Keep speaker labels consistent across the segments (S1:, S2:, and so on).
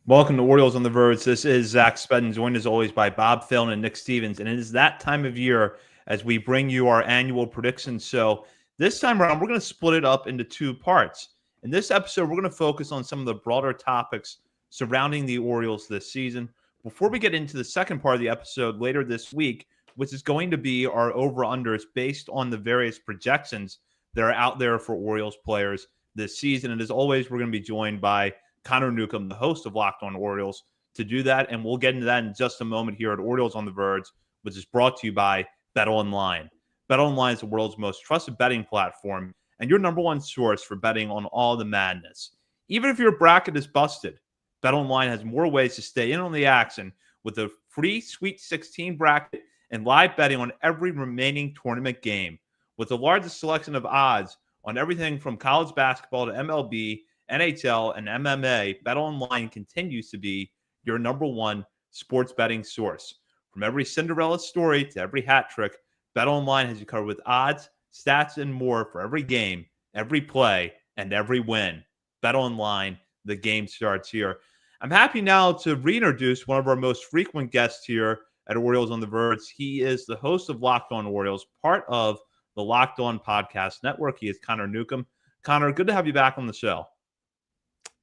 S1: Welcome to Orioles on the Verge. This is Zach Spedden, joined as always by Bob Phil and Nick Stevens. And it is that time of year as we bring you our annual predictions. So this time around, we're going to split it up into two parts. In this episode, we're going to focus on some of the broader topics surrounding the Orioles this season. Before we get into the second part of the episode later this week, which is going to be our over-unders based on the various projections that are out there for Orioles players this season. And as always, we're going to be joined by Connor Newcomb, the host of Locked On Orioles, to do that. And we'll get into that in just a moment here at Orioles on the Verge, which is brought to you by BetOnline. BetOnline is the world's most trusted betting platform and your number one source for betting on all the madness. Even if your bracket is busted, BetOnline has more ways to stay in on the action with a free Sweet 16 bracket and live betting on every remaining tournament game. With the largest selection of odds on everything from college basketball to MLB, NHL, and MMA, BetOnline continues to be your number one sports betting source. From every Cinderella story to every hat trick, BetOnline has you covered with odds, stats, and more for every game, every play, and every win. BetOnline, the game starts here. I'm happy now to reintroduce one of our most frequent guests here at Orioles on the Verge. He is the host of Locked On Orioles, part of the Locked On Podcast Network. He is Connor Newcomb. Connor, good to have you back on the show.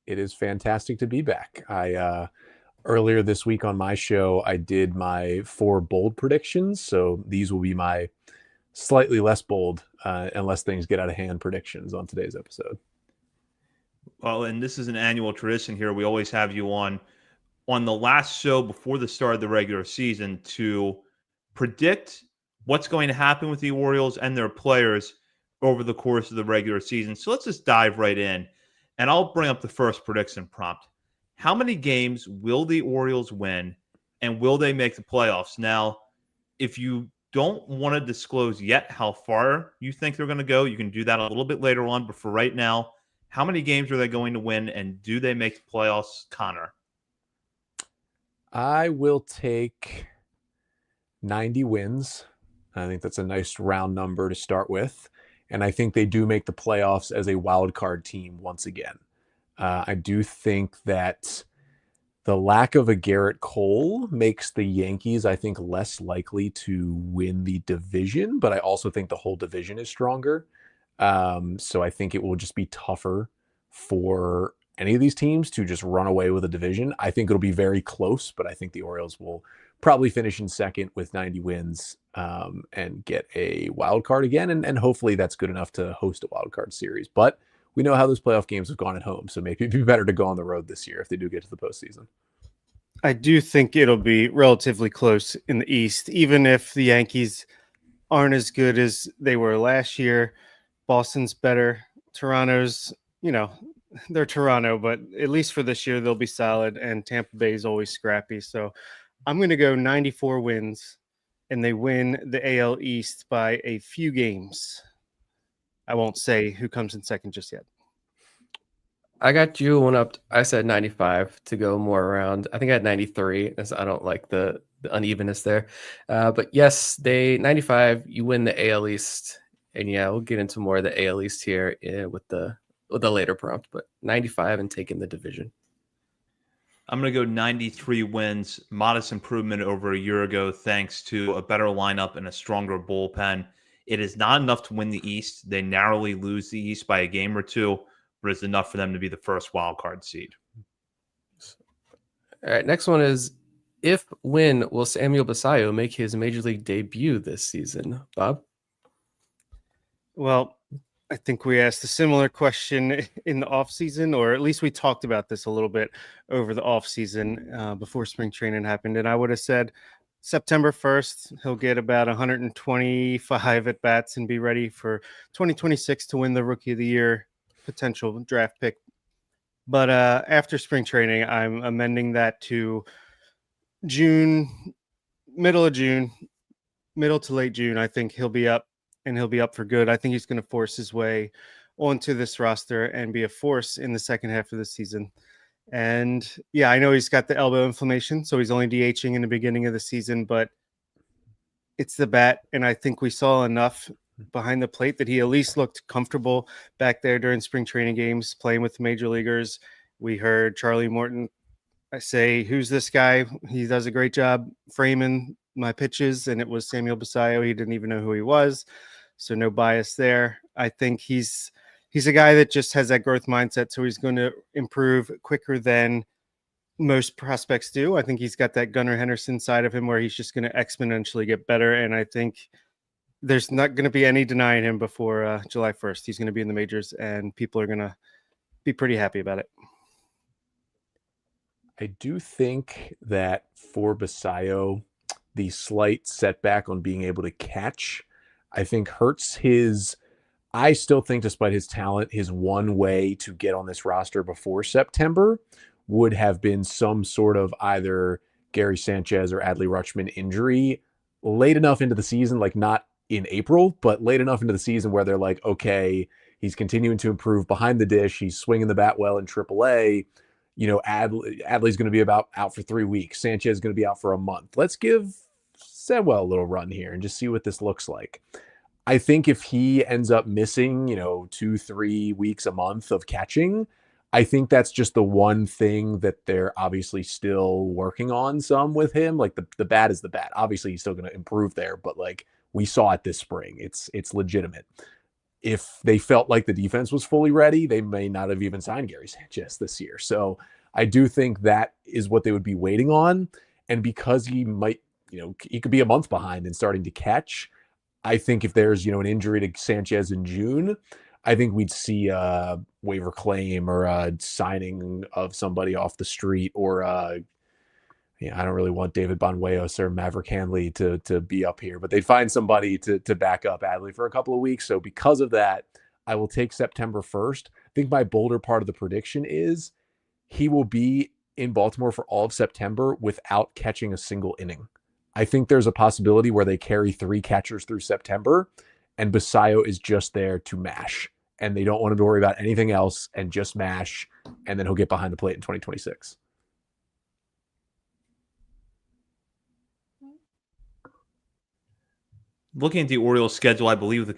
S2: It is fantastic to be back. I earlier this week on my show, I did my 4 bold predictions. So these will be my slightly less bold, unless things get out of hand, predictions on today's episode.
S1: Well, and this is an annual tradition here. We always have you on the last show before the start of the regular season to predict what's going to happen with the Orioles and their players over the course of the regular season. So let's just dive right in. And I'll bring up the first prediction prompt. How many games will the Orioles win, and will they make the playoffs? Now, if you don't want to disclose yet how far you think they're going to go, you can do that a little bit later on. But for right now, how many games are they going to win, and do they make the playoffs, Connor?
S2: I will take 90 wins. I think that's a nice round number to start with. And I think they do make the playoffs as a wild card team once again. I do think that the lack of a Garrett Cole makes the Yankees, I think, less likely to win the division, but I also think the whole division is stronger. So I think it will just be tougher for any of these teams to just run away with a division. I think it'll be very close, but I think the Orioles will probably finish in second with 90 wins and get a wild card again. And hopefully that's good enough to host a wild card series. But we know how those playoff games have gone at home. So maybe it'd be better to go on the road this year if they do get to the postseason.
S3: I do think it'll be relatively close in the East, even if the Yankees aren't as good as they were last year. Boston's better. Toronto's, they're Toronto, but at least for this year, they'll be solid. And Tampa Bay is always scrappy. So I'm going to go 94 wins, and they win the AL East by a few games. I won't say who comes in second just yet.
S4: I got you one up. I said 95 to go more around. I think I had 93, as I don't like the unevenness there. But yes, 95, you win the AL East. And yeah, we'll get into more of the AL East here with the later prompt, but 95 and taking the division.
S1: I'm going to go 93 wins, modest improvement over a year ago thanks to a better lineup and a stronger bullpen. It is not enough to win the East. They narrowly lose the East by a game or two, but it's enough for them to be the first wild card seed.
S4: All right, next one is, when will Samuel Basallo make his Major League debut this season? Bob?
S3: Well, I think we asked a similar question in the offseason, or at least we talked about this a little bit over the offseason before spring training happened. And I would have said September 1st, he'll get about 125 at-bats and be ready for 2026 to win the Rookie of the Year potential draft pick. But after spring training, I'm amending that to June, middle to late June. I think he'll be up. And he'll be up for good. I think he's going to force his way onto this roster and be a force in the second half of the season. And yeah, I know he's got the elbow inflammation, so he's only DHing in the beginning of the season, but it's the bat. And I think we saw enough behind the plate that he at least looked comfortable back there during spring training games, playing with the major leaguers. We heard Charlie Morton I say, who's this guy? He does a great job framing my pitches, and it was Samuel Basallo. He didn't even know who he was, so no bias there. I think he's a guy that just has that growth mindset, so he's going to improve quicker than most prospects do. I think he's got that Gunnar Henderson side of him where he's just going to exponentially get better, and I think there's not going to be any denying him before July 1st. He's going to be in the majors, and people are going to be pretty happy about it.
S2: I do think that for Basallo, the slight setback on being able to catch, I think hurts his. I still think, despite his talent, his one way to get on this roster before September would have been some sort of either Gary Sanchez or Adley Rutschman injury late enough into the season, like not in April, but late enough into the season where they're like, okay, he's continuing to improve behind the dish. He's swinging the bat well in AAA. You know, Adley's going to be out for 3 weeks. Sanchez is going to be out for a month. Let's give Sedwell a little run here and just see what this looks like. I think if he ends up missing, 2-3 weeks a month of catching, I think that's just the one thing that they're obviously still working on some with him. Like the bat is the bat. Obviously, he's still going to improve there, but like we saw it this spring, it's legitimate. If they felt like the defense was fully ready, they may not have even signed Gary Sanchez this year. So I do think that is what they would be waiting on. And because he might, he could be a month behind in starting to catch, I think if there's, an injury to Sanchez in June, I think we'd see a waiver claim or a signing of somebody off the street or I don't really want David Banuelos or Maverick Hanley to be up here, but they'd find somebody to back up Adley for a couple of weeks. So because of that, I will take September 1st. I think my bolder part of the prediction is he will be in Baltimore for all of September without catching a single inning. I think there's a possibility where they carry 3 catchers through September and Basallo is just there to mash and they don't want him to worry about anything else and just mash. And then he'll get behind the plate in 2026.
S1: Looking at the Orioles schedule, I believe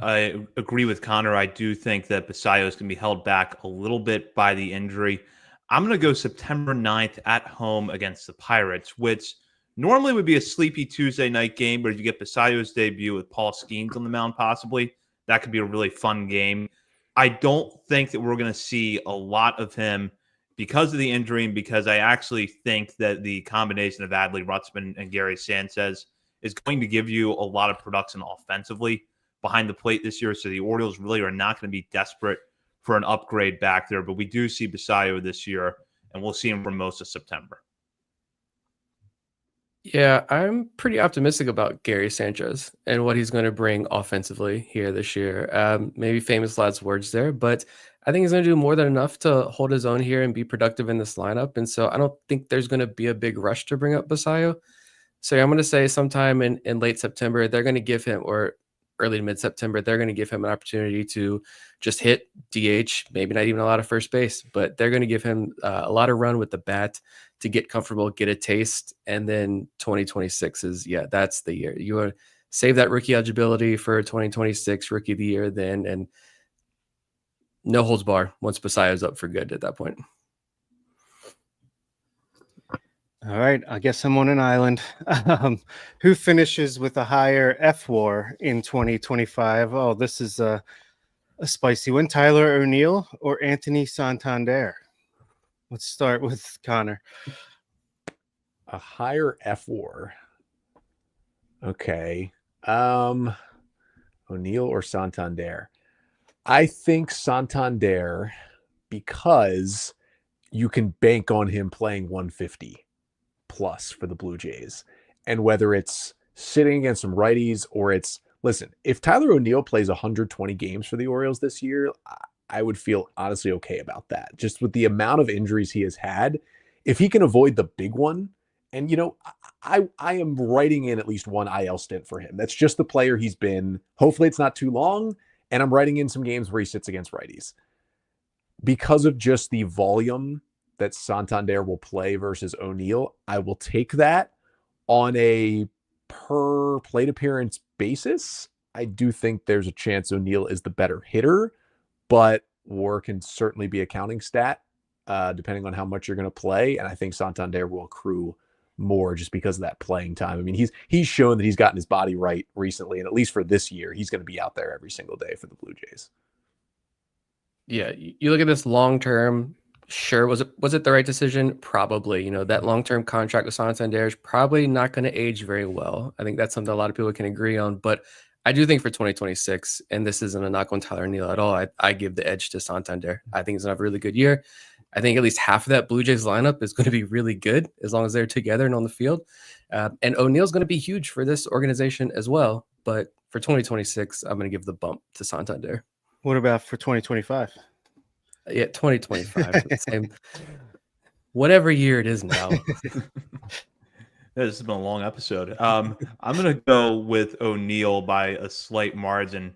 S1: I agree with Connor. I do think that Basallo is going to be held back a little bit by the injury. I'm going to go September 9th at home against the Pirates, which normally would be a sleepy Tuesday night game, but if you get Basallo's debut with Paul Skeens on the mound, possibly, that could be a really fun game. I don't think that we're going to see a lot of him because of the injury and because I actually think that the combination of Adley Rutschman and Gary Sanchez is going to give you a lot of production offensively behind the plate this year. So the Orioles really are not going to be desperate for an upgrade back there, but we do see Basallo this year, and we'll see him for most of September.
S4: Yeah, I'm pretty optimistic about Gary Sanchez and what he's going to bring offensively here this year. Maybe famous last words there, but I think he's going to do more than enough to hold his own here and be productive in this lineup. And so I don't think there's going to be a big rush to bring up Basallo. So I'm going to say sometime in late September, they're going to give him, or early to mid-September, they're going to give him an opportunity to just hit DH, maybe not even a lot of first base, but they're going to give him a lot of run with the bat to get comfortable, get a taste. And then 2026 is, that's the year. You want to save that rookie eligibility for 2026, rookie of the year then, and no holds bar once Basallo's up for good at that point.
S3: All right, I guess I'm on an island. Who finishes with a higher F-WAR in 2025? Oh, this is a spicy one. Tyler O'Neill or Anthony Santander? Let's start with Connor.
S2: A higher F-WAR. Okay. O'Neill or Santander? I think Santander because you can bank on him playing 150 plus for the Blue Jays. And whether it's sitting against some righties or it's, listen, if Tyler O'Neill plays 120 games for the Orioles this year, I would feel honestly okay about that. Just with the amount of injuries he has had, if he can avoid the big one, and I am writing in at least one IL stint for him. That's just the player he's been. Hopefully it's not too long. And I'm writing in some games where he sits against righties. Because of just the volume that Santander will play versus O'Neill, I will take that on a per plate appearance basis. I do think there's a chance O'Neill is the better hitter, but WAR can certainly be a counting stat. depending on how much you're going to play. And I think Santander will accrue more just because of that playing time. I mean, he's shown that he's gotten his body right recently, and at least for this year, he's going to be out there every single day for the Blue Jays.
S4: Yeah, you look at this long term. Sure, was it the right decision? Probably. That long term contract with Santander is probably not going to age very well. I think that's something a lot of people can agree on. But I do think for 2026, and this isn't a knock on Tyler Neal at all, I give the edge to Santander. I think he's going to have a really good year. I think at least half of that Blue Jays lineup is going to be really good as long as they're together and on the field. And O'Neill's going to be huge for this organization as well. But for 2026, I'm going to give the bump to Santander.
S3: What about for 2025?
S4: Yeah, 2025. Same. Whatever year it is now.
S1: This has been a long episode. I'm going to go with O'Neill by a slight margin.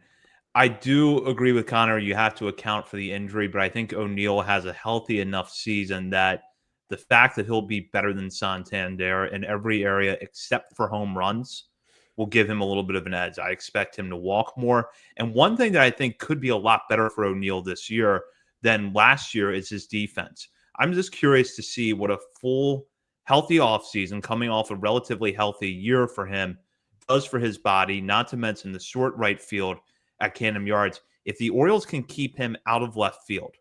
S1: I do agree with Connor. You have to account for the injury, but I think O'Neill has a healthy enough season that the fact that he'll be better than Santander in every area except for home runs will give him a little bit of an edge. I expect him to walk more. And one thing that I think could be a lot better for O'Neill this year than last year is his defense. I'm just curious to see what a full, healthy offseason coming off a relatively healthy year for him does for his body, not to mention the short right field at Camden Yards. If the Orioles can keep him out of left field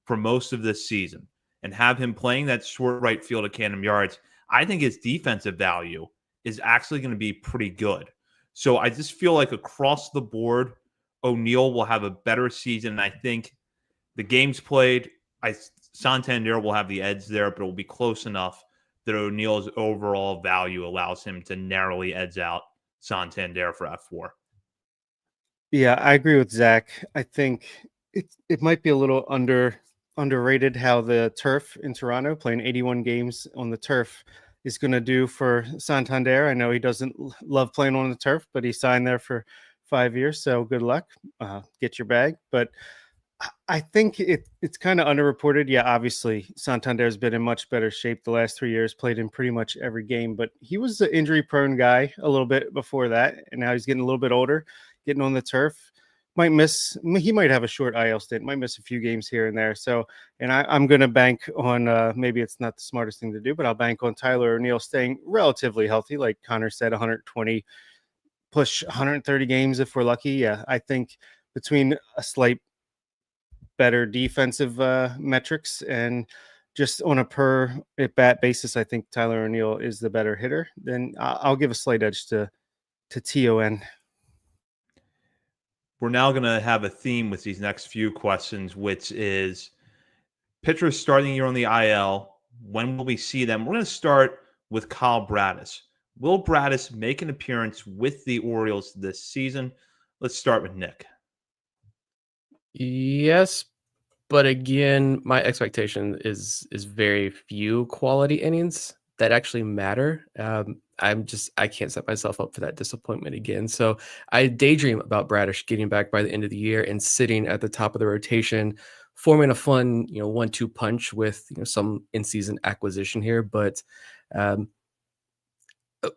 S1: for most of this season and have him playing that short right field at Camden Yards, I think his defensive value is actually going to be pretty good. So I just feel like across the board, O'Neill will have a better season. And I think the games played, Santander will have the edge there, but it will be close enough that O'Neill's overall value allows him to narrowly edge out Santander for F4.
S3: Yeah, I agree with Zach. I think it might be a little underrated how the turf in Toronto, playing 81 games on the turf, is going to do for Santander. I know he doesn't love playing on the turf, but he signed there for 5 years, so good luck. Get your bag. But I think it's kind of underreported. Yeah, obviously Santander's been in much better shape the last 3 years, played in pretty much every game, but he was an injury-prone guy a little bit before that, and now he's getting a little bit older, getting on the turf. He might have a short IL stint, might miss a few games here and there. So, and I'm going to bank on, maybe it's not the smartest thing to do, but I'll bank on Tyler O'Neill staying relatively healthy. Like Connor said, 120, push 130 games if we're lucky. Yeah, I think between a slight better defensive metrics and just on a per at bat basis, I think Tyler O'Neill is the better hitter. Then I'll give a slight edge to TON.
S1: We're now going to have a theme with these next few questions, which is pitchers starting here on the IL. When will we see them? We're going to start with Kyle Bradish. Will Bradish make an appearance with the Orioles this season? Let's start with Nick.
S4: Yes, but again, my expectation is very few quality innings that actually matter. I can't set myself up for that disappointment again. So I daydream about Bradish getting back by the end of the year and sitting at the top of the rotation, forming a fun, 1-2 punch with some in-season acquisition here. But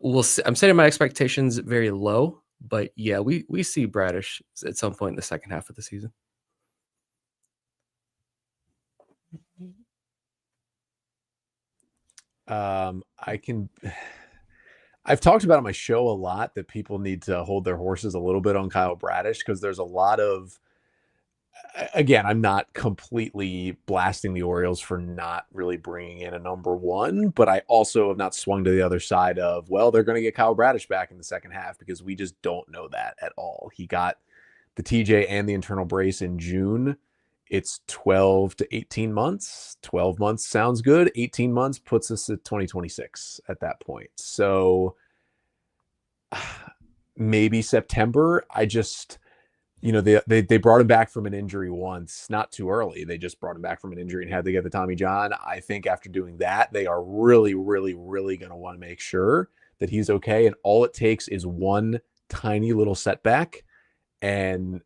S4: we'll see. I'm setting my expectations very low. But yeah, we see Bradish at some point in the second half of the season.
S2: I've talked about on my show a lot that people need to hold their horses a little bit on Kyle Bradish because there's a lot of, again, I'm not completely blasting the Orioles for not really bringing in a number one, but I also have not swung to the other side of, well, they're going to get Kyle Bradish back in the second half because we just don't know that at all. He got the TJ and the internal brace in June. It's 12 to 18 months. 12 months sounds good. 18 months puts us at 2026 at that point. So maybe September. I just, they brought him back from an injury once, not too early. They just brought him back from an injury and had to get the Tommy John. I think after doing that, they are really, really, really going to want to make sure that he's okay. And all it takes is one tiny little setback and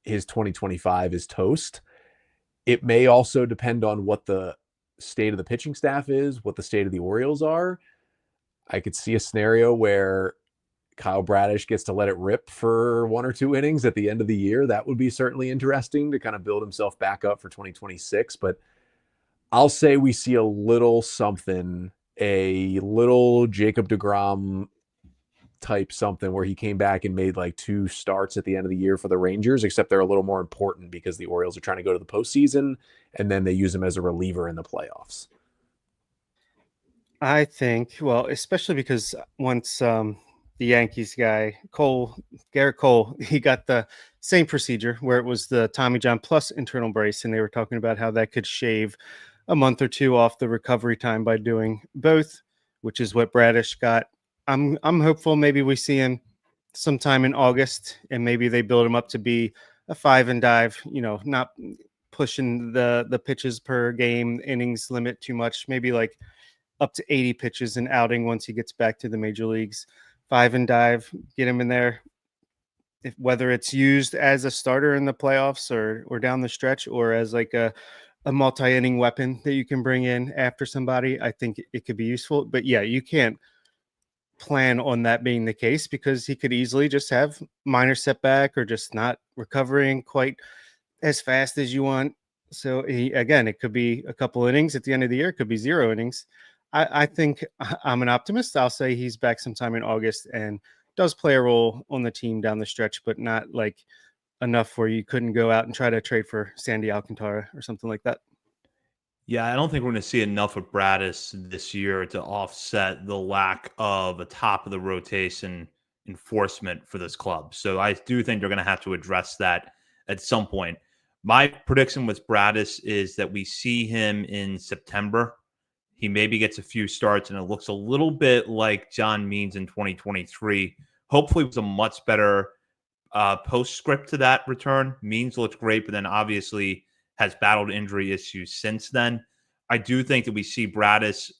S2: his 2025 is toast. It may also depend on what the state of the pitching staff is, what the state of the Orioles are. I could see a scenario where Kyle Bradish gets to let it rip for 1 or 2 innings at the end of the year. That would be certainly interesting to kind of build himself back up for 2026. But I'll say we see a little something, a little Jacob deGrom type something where he came back and made like 2 starts at the end of the year for the Rangers, except they're a little more important because the Orioles are trying to go to the postseason, and then they use him as a reliever in the playoffs.
S3: I think, well, especially because once the Yankees guy, Garrett Cole, he got the same procedure where it was the Tommy John plus internal brace, and they were talking about how that could shave a month or 2 off the recovery time by doing both, which is what Bradish got. I'm hopeful maybe we see him sometime in August, and maybe they build him up to be a 5 and dive, not pushing the pitches per game innings limit too much, maybe like up to 80 pitches an outing once he gets back to the major leagues. 5 and dive, get him in there. Whether it's used as a starter in the playoffs or down the stretch, or as like a multi-inning weapon that you can bring in after somebody, I think it could be useful. But yeah, you can't plan on that being the case because he could easily just have minor setback or just not recovering quite as fast as you want. So again, it could be a couple innings at the end of the year. It could be 0 innings. I think I'm an optimist. I'll say he's back sometime in August and does play a role on the team down the stretch, but not like enough where you couldn't go out and try to trade for Sandy Alcantara or something like that.
S1: Yeah, I don't think we're going to see enough of Bradis this year to offset the lack of a top of the rotation enforcement for this club. So I do think they're going to have to address that at some point. My prediction with Bradis is that we see him in September. He maybe gets a few starts, and it looks a little bit like John Means in 2023. Hopefully, with a much better postscript to that return. Means looked great, but then obviously has battled injury issues since then. I do think that we see Bradis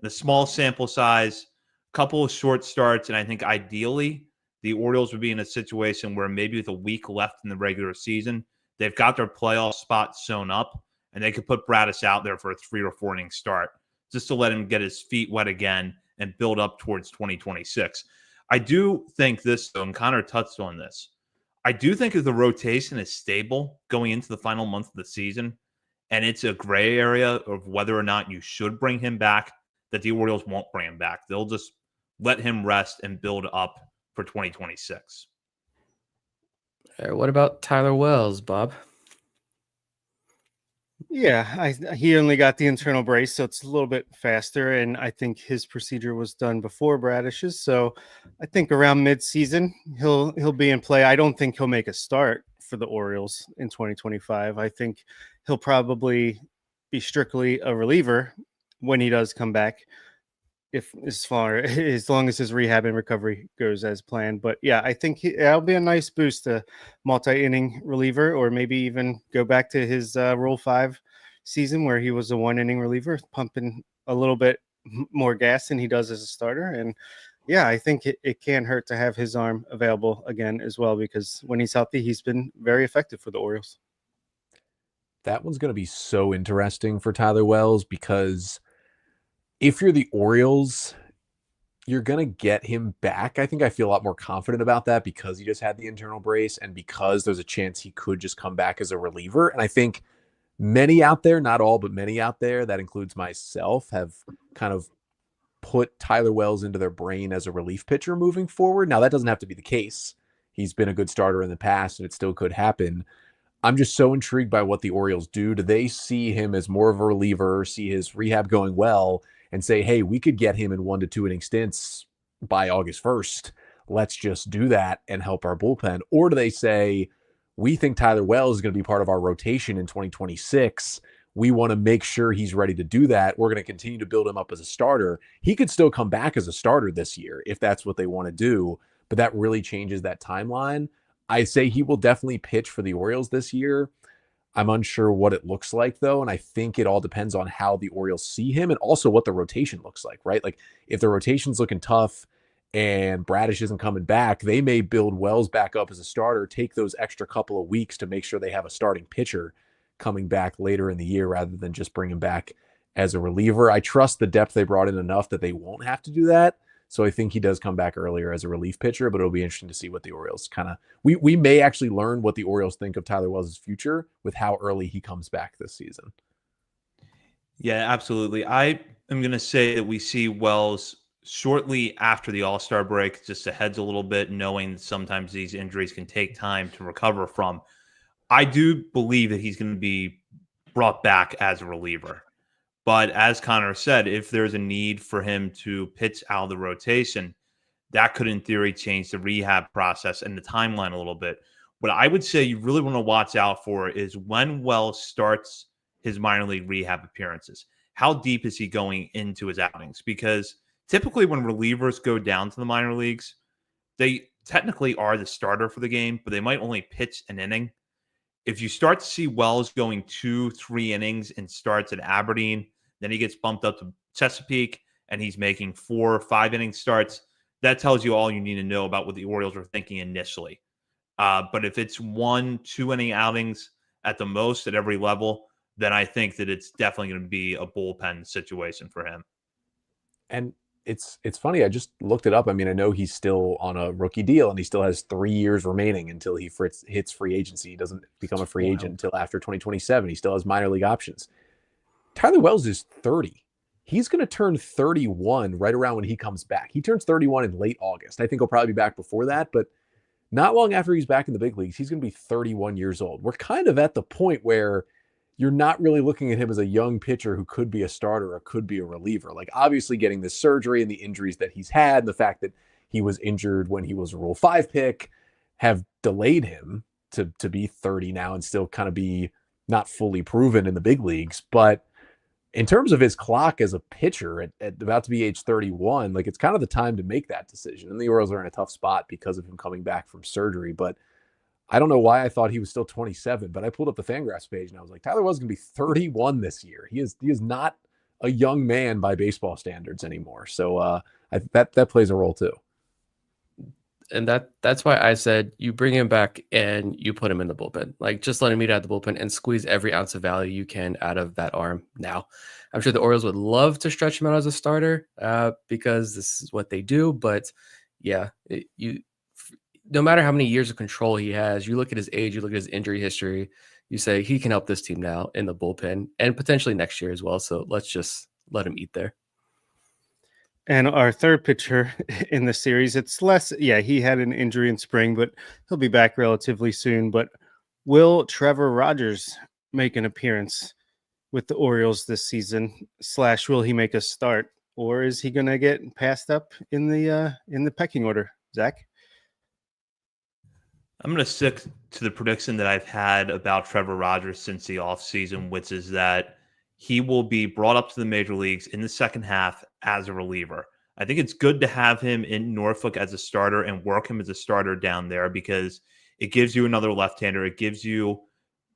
S1: in a small sample size, a couple of short starts, and I think ideally the Orioles would be in a situation where maybe with a week left in the regular season, they've got their playoff spot sewn up, and they could put Bradis out there for a 3 or 4 inning start just to let him get his feet wet again and build up towards 2026. I do think this, though, and Connor touched on this, I do think if the rotation is stable going into the final month of the season, and it's a gray area of whether or not you should bring him back, that the Orioles won't bring him back. They'll just let him rest and build up for 2026.
S4: What about Tyler Wells, Bob?
S3: Yeah, he only got the internal brace, so it's a little bit faster, and I think his procedure was done before Bradish's. So I think around mid-season he'll be in play. I don't think he'll make a start for the Orioles in 2025. I think he'll probably be strictly a reliever when he does come back, as long as his rehab and recovery goes as planned. But yeah, I think that'll be a nice boost to multi-inning reliever, or maybe even go back to his Rule 5 season where he was a 1-inning reliever, pumping a little bit more gas than he does as a starter. And yeah, I think it can hurt to have his arm available again as well, because when he's healthy, he's been very effective for the Orioles.
S2: That one's going to be so interesting for Tyler Wells because if you're the Orioles, you're going to get him back. I think I feel a lot more confident about that because he just had the internal brace and because there's a chance he could just come back as a reliever. And I think many out there, not all, but many out there, that includes myself, have kind of put Tyler Wells into their brain as a relief pitcher moving forward. Now, that doesn't have to be the case. He's been a good starter in the past and it still could happen. I'm just so intrigued by what the Orioles do. Do they see him as more of a reliever, see his rehab going well, and say, hey, we could get him in 1 to 2 inning stints by August 1st. Let's just do that and help our bullpen. Or do they say, we think Tyler Wells is going to be part of our rotation in 2026. We want to make sure he's ready to do that. We're going to continue to build him up as a starter. He could still come back as a starter this year if that's what they want to do, but that really changes that timeline. I say he will definitely pitch for the Orioles this year. I'm unsure what it looks like, though, and I think it all depends on how the Orioles see him and also what the rotation looks like, right? Like, if the rotation's looking tough and Bradish isn't coming back, they may build Wells back up as a starter, take those extra couple of weeks to make sure they have a starting pitcher coming back later in the year rather than just bring him back as a reliever. I trust the depth they brought in enough that they won't have to do that. So I think he does come back earlier as a relief pitcher, but it'll be interesting to see what the Orioles we may actually learn what the Orioles think of Tyler Wells' future with how early he comes back this season.
S1: Yeah, absolutely. I am going to say that we see Wells shortly after the All-Star break, just ahead a little bit, knowing that sometimes these injuries can take time to recover from. I do believe that he's going to be brought back as a reliever. But as Connor said, if there's a need for him to pitch out of the rotation, that could, in theory, change the rehab process and the timeline a little bit. What I would say you really want to watch out for is when Wells starts his minor league rehab appearances. How deep is he going into his outings? Because typically when relievers go down to the minor leagues, they technically are the starter for the game, but they might only pitch an inning. If you start to see Wells going 2-3 innings and starts at Aberdeen, then he gets bumped up to Chesapeake and he's making 4 or 5 inning starts, that tells you all you need to know about what the Orioles were thinking initially. But if it's 1-2 inning outings at the most at every level, then I think that it's definitely going to be a bullpen situation for him.
S2: And it's funny. I just looked it up. I mean, I know he's still on a rookie deal and he still has 3 years remaining until he hits free agency. He doesn't become a free agent until after 2027. He still has minor league options. Tyler Wells is 30. He's going to turn 31 right around when he comes back. He turns 31 in late August. I think he'll probably be back before that, but not long after he's back in the big leagues, he's going to be 31 years old. We're kind of at the point where you're not really looking at him as a young pitcher who could be a starter or could be a reliever. Like, obviously getting this surgery and the injuries that he's had, and the fact that he was injured when he was a Rule 5 pick have delayed him to be 30 now and still kind of be not fully proven in the big leagues. But in terms of his clock as a pitcher at about to be age 31, like, it's kind of the time to make that decision. And the Orioles are in a tough spot because of him coming back from surgery. But I don't know why I thought he was still 27, but I pulled up the Fangraphs page and I was like, Tyler Wells is going to be 31 this year. He is not a young man by baseball standards anymore. So that plays a role too.
S4: And that's why I said you bring him back and you put him in the bullpen. Like, just let him eat out of the bullpen and squeeze every ounce of value you can out of that arm now. I'm sure the Orioles would love to stretch him out as a starter because this is what they do. But yeah, no matter how many years of control he has, you look at his age, you look at his injury history, you say he can help this team now in the bullpen and potentially next year as well. So let's just let him eat there.
S3: And our third pitcher in the series, it's less. Yeah, he had an injury in spring, but he'll be back relatively soon. But will Trevor Rogers make an appearance with the Orioles this season? / will he make a start, or is he going to get passed up in the pecking order? Zach?
S1: I'm going to stick to the prediction that I've had about Trevor Rogers since the offseason, which is that he will be brought up to the major leagues in the second half as a reliever. I think it's good to have him in Norfolk as a starter and work him as a starter down there because it gives you another left-hander. It gives you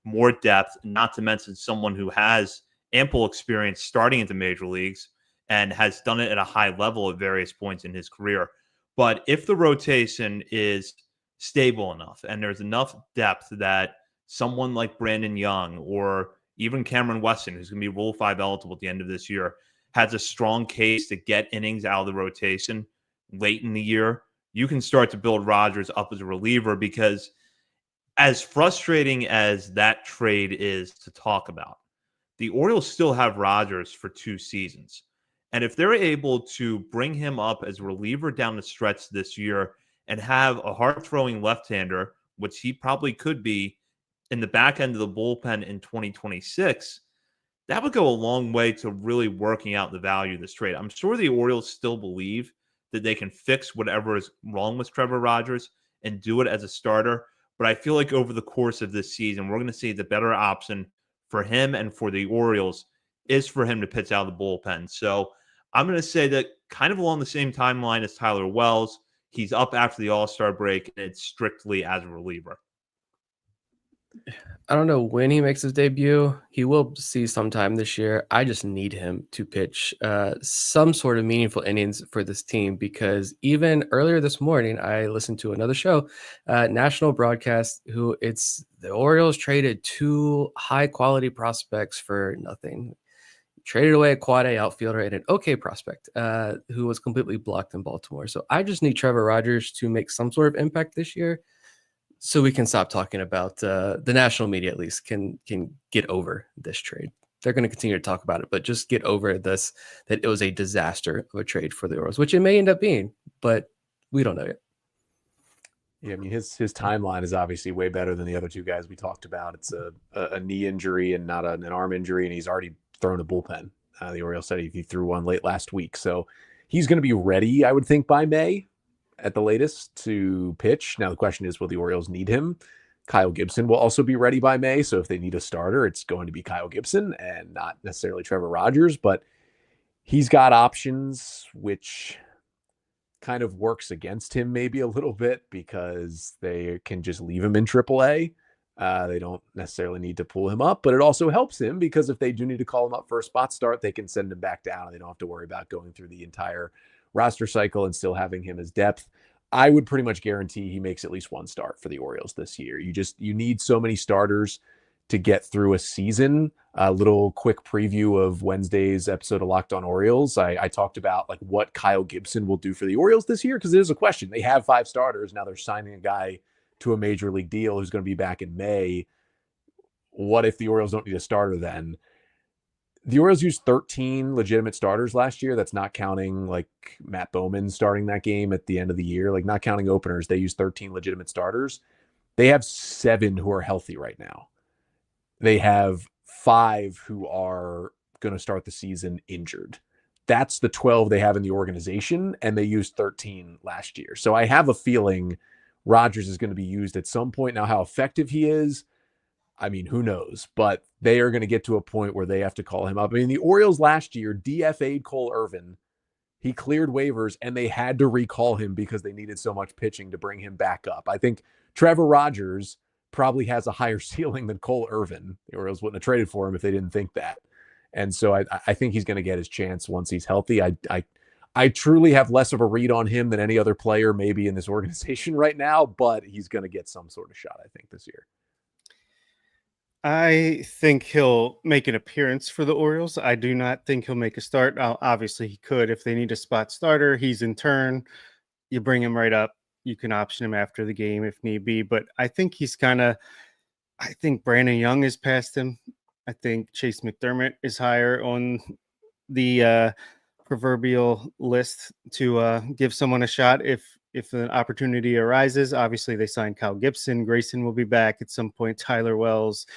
S1: more depth, not to mention someone who has ample experience starting at the major leagues and has done it at a high level at various points in his career. But if the rotation is stable enough and there's enough depth that someone like Brandon Young or even Cameron Weston, who's going to be Rule 5 eligible at the end of this year, has a strong case to get innings out of the rotation late in the year, you can start to build Rogers up as a reliever because as frustrating as that trade is to talk about, the Orioles still have Rogers for 2 seasons. And if they're able to bring him up as a reliever down the stretch this year and have a hard-throwing left-hander, which he probably could be in the back end of the bullpen in 2026, that would go a long way to really working out the value of this trade. I'm sure the Orioles still believe that they can fix whatever is wrong with Trevor Rogers and do it as a starter. But I feel like over the course of this season, we're going to see the better option for him and for the Orioles is for him to pitch out of the bullpen. So I'm going to say that kind of along the same timeline as Tyler Wells, he's up after the All-Star break, and it's strictly as a reliever.
S4: I don't know when he makes his debut. He will see sometime this year. I just need him to pitch some sort of meaningful innings for this team because even earlier this morning, I listened to another show, national broadcast, the Orioles traded 2 high-quality prospects for nothing. Traded away a quad A outfielder and an okay prospect who was completely blocked in Baltimore. So I just need Trevor Rogers to make some sort of impact this year so we can stop talking about the national media, at least can get over this trade. they're going to continue to talk about it, but just get over this, that it was a disaster of a trade for the Orioles, which it may end up being, but we don't know yet.
S2: Yeah, I mean, his timeline is obviously way better than the other two guys we talked about. It's a knee injury and not an arm injury, and he's already thrown a bullpen. The Orioles said he threw one late last week. So he's going to be ready, I would think, by May at the latest to pitch. Now, the question is, will the Orioles need him? Kyle Gibson will also be ready by May. So if they need a starter, it's going to be Kyle Gibson and not necessarily Trevor Rogers. But he's got options, which kind of works against him maybe a little bit because they can just leave him in AAA. They don't necessarily need to pull him up, but it also helps him because if they do need to call him up for a spot start, they can send him back down and they don't have to worry about going through the entire roster cycle and still having him as depth. I would pretty much guarantee he makes at least one start for the Orioles this year. You need so many starters to get through a season. A little quick preview of Wednesday's episode of Locked On Orioles. I talked about like what Kyle Gibson will do for the Orioles this year because it is a question. They have 5 starters. Now they're signing a guy to a major league deal who's going to be back in May. What if the Orioles don't need a starter then? The Orioles used 13 legitimate starters last year. That's not counting like Matt Bowman starting that game at the end of the year. Like not counting openers, they used 13 legitimate starters. They have 7 who are healthy right now. They have 5 who are going to start the season injured. That's the 12 they have in the organization, and they used 13 last year. So I have a feeling Rogers is going to be used at some point. Now, how effective he is, I mean, who knows? But they are going to get to a point where they have to call him up. I mean, the Orioles last year DFA'd Cole Irvin. He cleared waivers, and they had to recall him because they needed so much pitching to bring him back up. I think Trevor Rogers probably has a higher ceiling than Cole Irvin. The Orioles wouldn't have traded for him if they didn't think that. And so I think he's going to get his chance once he's healthy. I truly have less of a read on him than any other player maybe in this organization right now, but he's going to get some sort of shot, I think, this year.
S3: I think he'll make an appearance for the Orioles. I do not think he'll make a start. Obviously, he could. If they need a spot starter, he's in turn. You bring him right up. You can option him after the game if need be. But I think he's I think Brandon Young is past him. I think Chase McDermott is higher on the proverbial list to give someone a shot if an opportunity arises. Obviously, they signed Kyle Gibson. Grayson will be back at some point. Tyler Wells,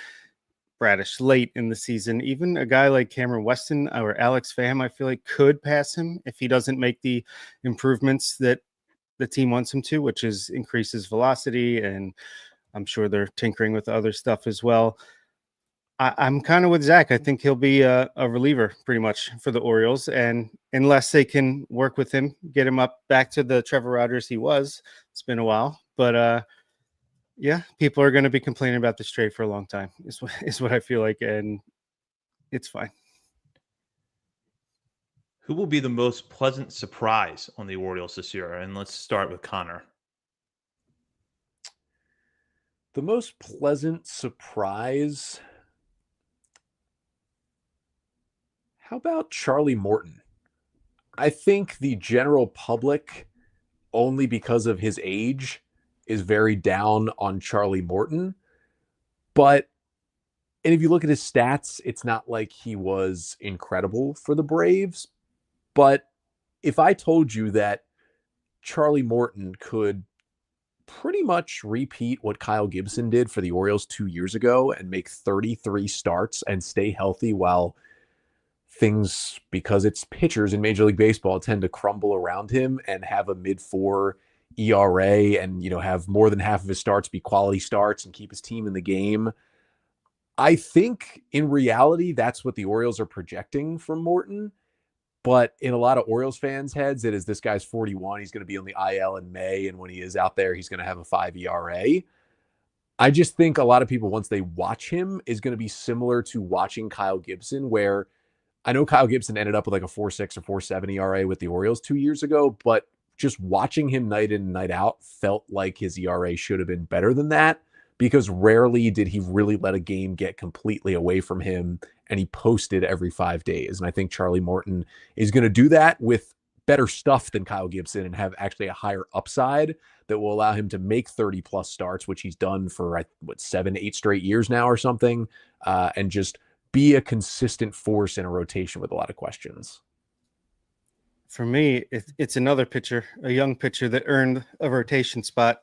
S3: Bradish late in the season. Even a guy like Cameron Weston or Alex Pham, I feel like could pass him if he doesn't make the improvements that the team wants him to, which is increases velocity. And I'm sure they're tinkering with other stuff as well. I'm kind of with Zach. I think he'll be a reliever pretty much for the Orioles. And unless they can work with him, get him up back to the Trevor Rogers he was, it's been a while. But yeah, people are going to be complaining about this trade for a long time is what I feel like. And it's fine.
S1: Who will be the most pleasant surprise on the Orioles this year? And let's start with Connor.
S2: The most pleasant surprise. How about Charlie Morton? I think the general public, only because of his age, is very down on Charlie Morton. And if you look at his stats, it's not like he was incredible for the Braves. But if I told you that Charlie Morton could pretty much repeat what Kyle Gibson did for the Orioles 2 years ago and make 33 starts and stay healthy while things, because it's pitchers in Major League Baseball, tend to crumble around him and have a mid-4 ERA and, have more than half of his starts be quality starts and keep his team in the game. I think in reality, that's what the Orioles are projecting from Morton. But in a lot of Orioles fans' heads, it is this guy's 41. He's going to be on the IL in May. And when he is out there, he's going to have a 5 ERA. I just think a lot of people, once they watch him, is going to be similar to watching Kyle Gibson, where I know Kyle Gibson ended up with like a 4.6 or 4.7 ERA with the Orioles 2 years ago, but just watching him night in and night out felt like his ERA should have been better than that, because rarely did he really let a game get completely away from him, and he posted every 5 days. And I think Charlie Morton is going to do that with better stuff than Kyle Gibson and have actually a higher upside that will allow him to make 30 plus starts, which he's done for 7-8 straight years now or something, and just be a consistent force in a rotation with a lot of questions?
S3: For me, it's another pitcher, a young pitcher that earned a rotation spot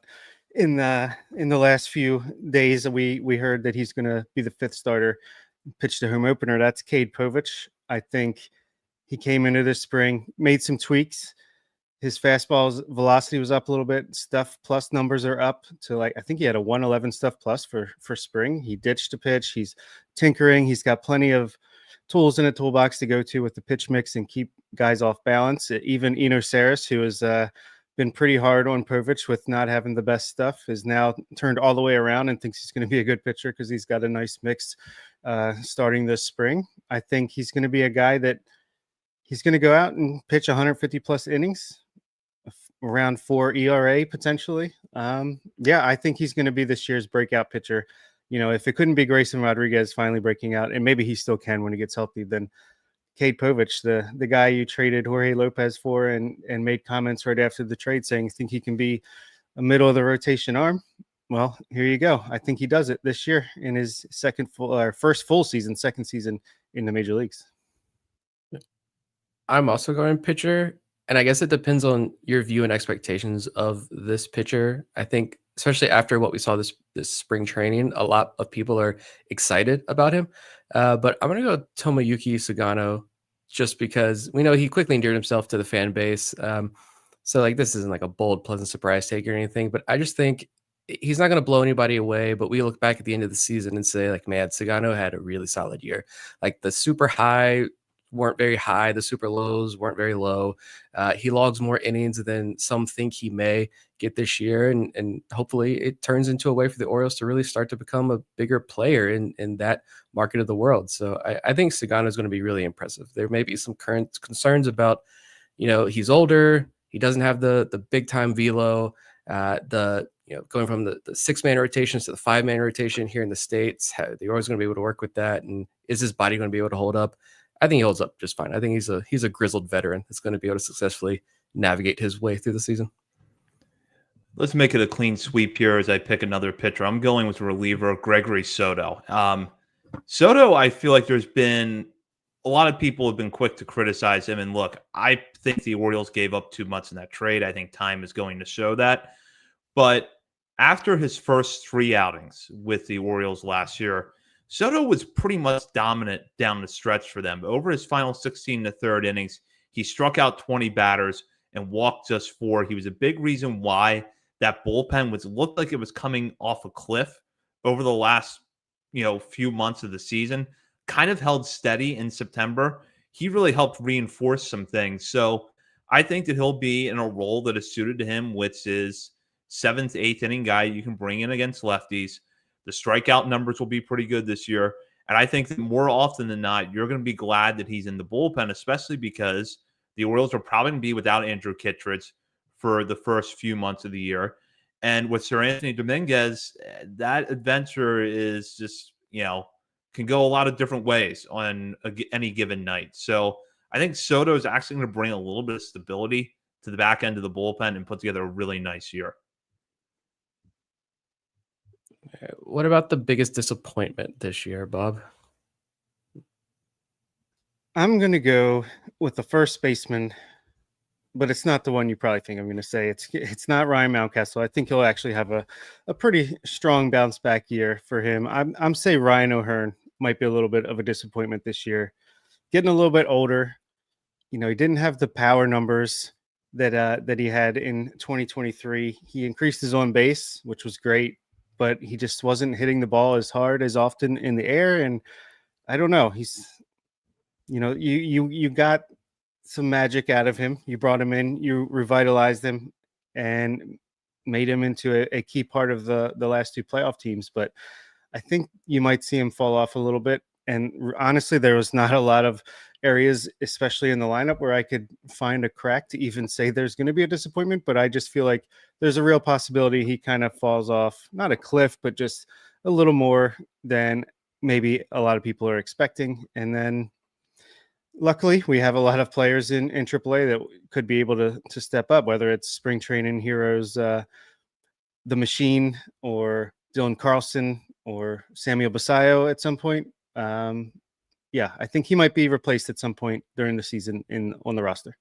S3: in the last few days. We heard that he's going to be the fifth starter, pitch the home opener. That's Cade Povich. I think he came into this spring, made some tweaks. His fastball's velocity was up a little bit. Stuff plus numbers are up to, like, I think he had a 111 stuff plus for spring. He ditched a pitch. He's tinkering. He's got plenty of tools in a toolbox to go to with the pitch mix and keep guys off balance. Even Eno Saris, who has been pretty hard on Povich with not having the best stuff, is now turned all the way around and thinks he's going to be a good pitcher because he's got a nice mix starting this spring. I think he's going to be a guy that he's going to go out and pitch 150 plus innings, around 4 ERA potentially. I think he's going to be this year's breakout pitcher. If it couldn't be Grayson Rodriguez finally breaking out, and maybe he still can when he gets healthy, then Cade Povich, the guy you traded Jorge Lopez for and made comments right after the trade saying, think he can be a middle of the rotation arm. Well, here you go. I think he does it this year in his first full season, second season in the major leagues.
S4: I'm also going pitcher, and I guess it depends on your view and expectations of this pitcher. I think, especially after what we saw this spring training, a lot of people are excited about him. But I'm going to go Tomoyuki Sugano, just because we know he quickly endeared himself to the fan base. So like, this isn't like a bold, pleasant surprise take or anything, but I just think he's not going to blow anybody away. But we look back at the end of the season and say, like, man, Sugano had a really solid year. Like, the super high weren't very high. The super lows weren't very low. He logs more innings than some think he may get this year. And hopefully it turns into a way for the Orioles to really start to become a bigger player in that market of the world. So I think Sagano is going to be really impressive. There may be some current concerns about, he's older. He doesn't have the big time velo, going from the 6-man rotations to the 5-man rotation here in the States. The Orioles going to be able to work with that. And is his body going to be able to hold up? I think he holds up just fine. I think he's a grizzled veteran that's going to be able to successfully navigate his way through the season.
S1: Let's make it a clean sweep here as I pick another pitcher. I'm going with reliever Gregory Soto. Soto, I feel like there's been a lot of people have been quick to criticize him. And look, I think the Orioles gave up too much in that trade. I think time is going to show that. But after his first 3 outings with the Orioles last year, Soto was pretty much dominant down the stretch for them. Over his final 16 to third innings, he struck out 20 batters and walked just 4. He was a big reason why that bullpen looked like it was coming off a cliff over the last, few months of the season. Kind of held steady in September. He really helped reinforce some things. So I think that he'll be in a role that is suited to him, which is 7th, 8th inning guy you can bring in against lefties. The strikeout numbers will be pretty good this year. And I think that more often than not, you're going to be glad that he's in the bullpen, especially because the Orioles are probably going to be without Andrew Kittredge for the first few months of the year. And with Sir Anthony Dominguez, that adventure is just, can go a lot of different ways on any given night. So I think Soto is actually going to bring a little bit of stability to the back end of the bullpen and put together a really nice year.
S4: What about the biggest disappointment this year, Bob?
S3: I'm going to go with the first baseman, but it's not the one you probably think I'm going to say. It's not Ryan Mountcastle. I think he'll actually have a pretty strong bounce back year for him. I'm say Ryan O'Hearn might be a little bit of a disappointment this year. Getting a little bit older. He didn't have the power numbers that he had in 2023. He increased his on base, which was great, but he just wasn't hitting the ball as hard as often in the air. And I don't know. He's, you got some magic out of him. You brought him in, you revitalized him and made him into a key part of the last 2 playoff teams. But I think you might see him fall off a little bit. And honestly, there was not a lot of areas, especially in the lineup, where I could find a crack to even say there's going to be a disappointment. But I just feel like there's a real possibility he kind of falls off, not a cliff, but just a little more than maybe a lot of people are expecting. And then luckily we have a lot of players in AAA that could be able to step up, whether it's spring training heroes, the Machine, or Dylan Carlson, or Samuel Basayo at some point. yeah, I think he might be replaced at some point during the season on the roster.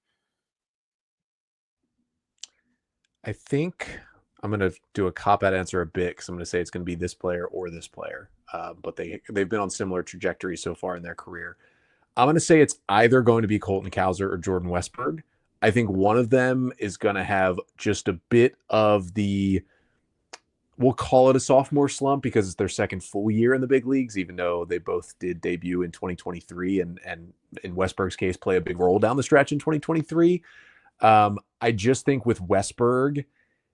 S2: I think I'm going to do a cop-out answer a bit because I'm going to say it's going to be this player or this player. But they've been on similar trajectories so far in their career. I'm going to say it's either going to be Colton Cowser or Jordan Westberg. I think one of them is going to have just a bit of we'll call it a sophomore slump because it's their second full year in the big leagues, even though they both did debut in 2023 and in Westberg's case, play a big role down the stretch in 2023. I just think with Westberg,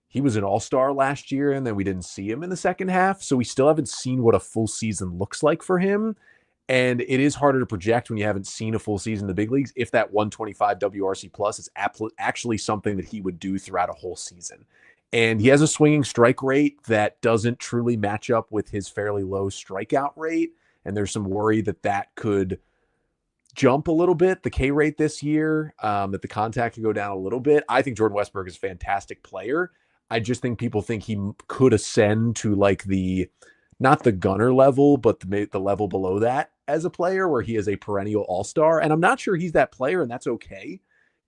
S2: he was an all-star last year, and then we didn't see him in the second half. So we still haven't seen what a full season looks like for him. And it is harder to project when you haven't seen a full season in the big leagues if that 125 WRC plus is actually something that he would do throughout a whole season. And he has a swinging strike rate that doesn't truly match up with his fairly low strikeout rate. And there's some worry that could jump a little bit, the K rate this year, that the contact could go down a little bit. I think Jordan Westberg is a fantastic player. I just think people think he could ascend to like not the gunner level, but the level below that as a player where he is a perennial all-star. And I'm not sure he's that player, and that's okay.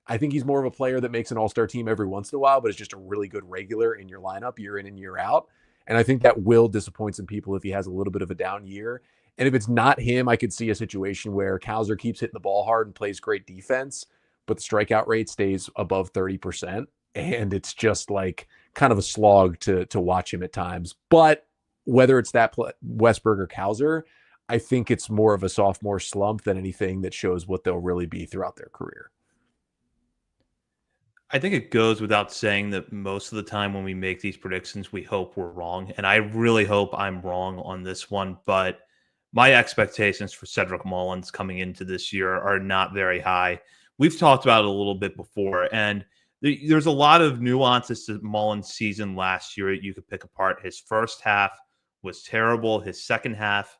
S2: I think he's more of a player that makes an all-star team every once in a while, but is just a really good regular in your lineup year in and year out. And I think that will disappoint some people if he has a little bit of a down year. And if it's not him, I could see a situation where Cowser keeps hitting the ball hard and plays great defense, but the strikeout rate stays above 30%. And it's just like kind of a slog to watch him at times. But whether it's that Westberg or Cowser, I think it's more of a sophomore slump than anything that shows what they'll really be throughout their career.
S1: I think it goes without saying that most of the time when we make these predictions, we hope we're wrong. And I really hope I'm wrong on this one. But my expectations for Cedric Mullins coming into this year are not very high. We've talked about it a little bit before, and there's a lot of nuances to Mullins' season last year that you could pick apart. His first half was terrible. His second half,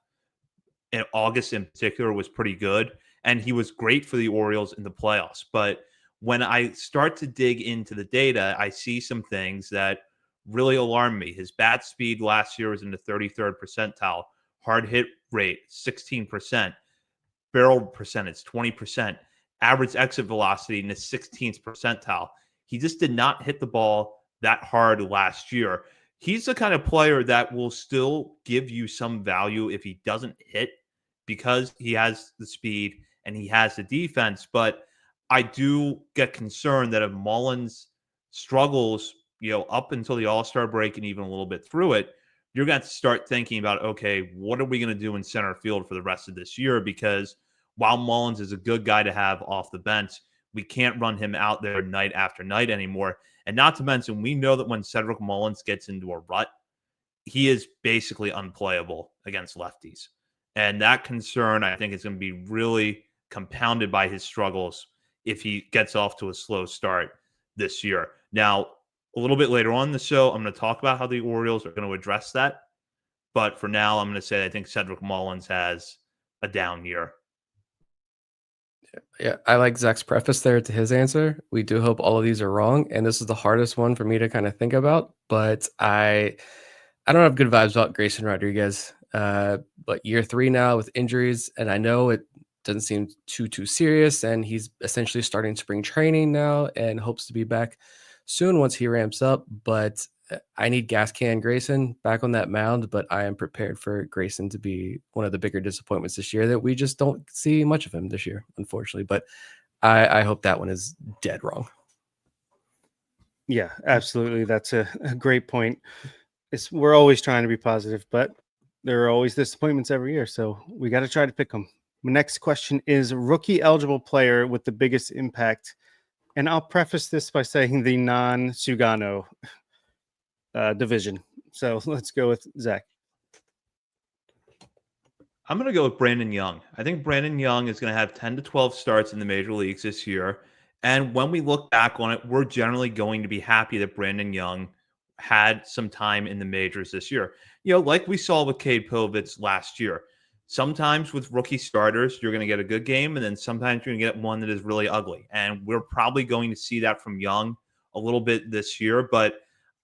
S1: in August in particular, was pretty good. And he was great for the Orioles in the playoffs. But when I start to dig into the data, I see some things that really alarm me. His bat speed last year was in the 33rd percentile. Hard hit rate, 16%. Barrel percentage, 20%. Average exit velocity in the 16th percentile. He just did not hit the ball that hard last year. He's the kind of player that will still give you some value if he doesn't hit because he has the speed and he has the defense. But I do get concerned that if Mullins struggles, up until the All-Star break and even a little bit through it, you're going to start thinking about, okay, what are we going to do in center field for the rest of this year? Because while Mullins is a good guy to have off the bench, we can't run him out there night after night anymore. And not to mention, we know that when Cedric Mullins gets into a rut, he is basically unplayable against lefties. And that concern, I think, is going to be really compounded by his struggles if he gets off to a slow start this year. Now, a little bit later on in the show, I'm going to talk about how the Orioles are going to address that. But for now, I'm going to say I think Cedric Mullins has a down year.
S4: Yeah, I like Zach's preface there to his answer. We do hope all of these are wrong, and this is the hardest one for me to kind of think about. But I don't have good vibes about Grayson Rodriguez. But year 3 now with injuries, and I know it doesn't seem too serious, and he's essentially starting spring training now and hopes to be back soon once he ramps up. But I need gas can Grayson back on that mound, but I am prepared for Grayson to be one of the bigger disappointments this year that we just don't see much of him this year, unfortunately. But I hope that one is dead wrong.
S3: Yeah, absolutely. That's a great point. We're always trying to be positive, but there are always disappointments every year. So we got to try to pick them. My next question is rookie eligible player with the biggest impact. And I'll preface this by saying the non-Sugano division. So let's go with Zach.
S1: I'm going to go with Brandon Young. I think Brandon Young is going to have 10 to 12 starts in the major leagues this year. And when we look back on it, we're generally going to be happy that Brandon Young had some time in the majors this year. Like we saw with Cade Povich last year. Sometimes with rookie starters, you're going to get a good game, and then sometimes you're going to get one that is really ugly. And we're probably going to see that from Young a little bit this year, but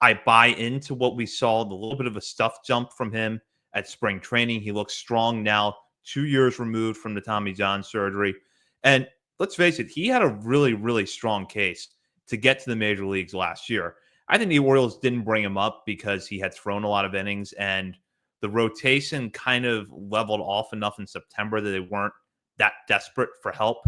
S1: I buy into what we saw, the little bit of a stuff jump from him at spring training. He looks strong now, 2 years removed from the Tommy John surgery. And let's face it, he had a really, really strong case to get to the major leagues last year. I think the Orioles didn't bring him up because he had thrown a lot of innings and the rotation kind of leveled off enough in September that they weren't that desperate for help.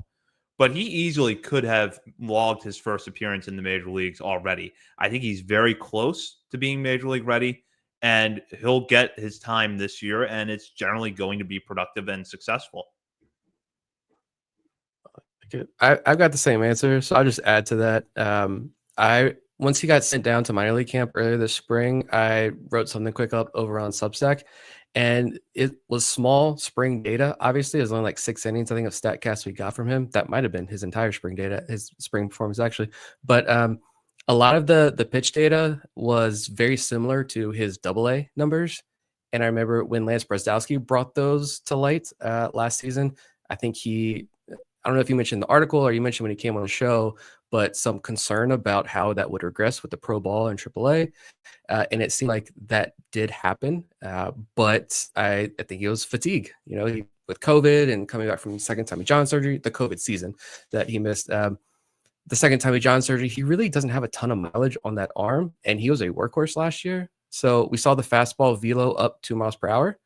S1: But he easily could have logged his first appearance in the major leagues already. I think he's very close to being major league ready, and he'll get his time this year, and it's generally going to be productive and successful.
S4: I've got the same answer, so I'll just add to that. Once he got sent down to minor league camp earlier this spring, I wrote something quick up over on Substack, and it was small spring data. Obviously, it was only like 6 innings, I think, of StatCast we got from him. That might have been his entire spring data, his spring performance actually. But a lot of the pitch data was very similar to his AA numbers. And I remember when Lance Bresdowski brought those to light last season, I think I don't know if you mentioned the article or you mentioned when he came on the show, but some concern about how that would regress with the pro ball and AAA. And it seemed like that did happen. But I think it was fatigue, with COVID and coming back from second Tommy John surgery, the COVID season that he missed. The second Tommy John surgery, he really doesn't have a ton of mileage on that arm. And he was a workhorse last year. So we saw the fastball velo up 2 miles per hour.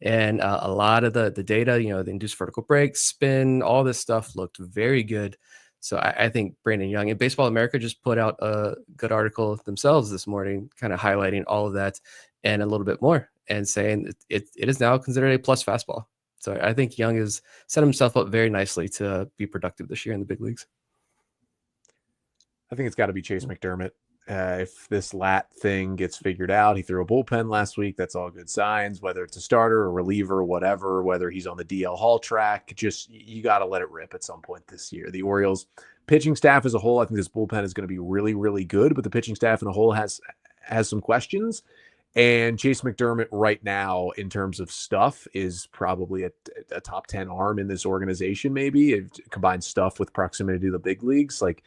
S4: And a lot of the data, the induced vertical break, spin, all this stuff looked very good. So I think Brandon Young and Baseball America just put out a good article themselves this morning, kind of highlighting all of that and a little bit more and saying it is now considered a plus fastball. So I think Young has set himself up very nicely to be productive this year in the big leagues.
S2: I think it's got to be Chase McDermott. If this lat thing gets figured out, he threw a bullpen last week. That's all good signs, whether it's a starter or reliever, whatever, whether he's on the DL Hall track, just you got to let it rip at some point this year. The Orioles pitching staff as a whole, I think this bullpen is going to be really, really good, but the pitching staff in a whole has some questions. And Chase McDermott right now, in terms of stuff, is probably a top 10 arm in this organization, maybe. It combines stuff with proximity to the big leagues. Like,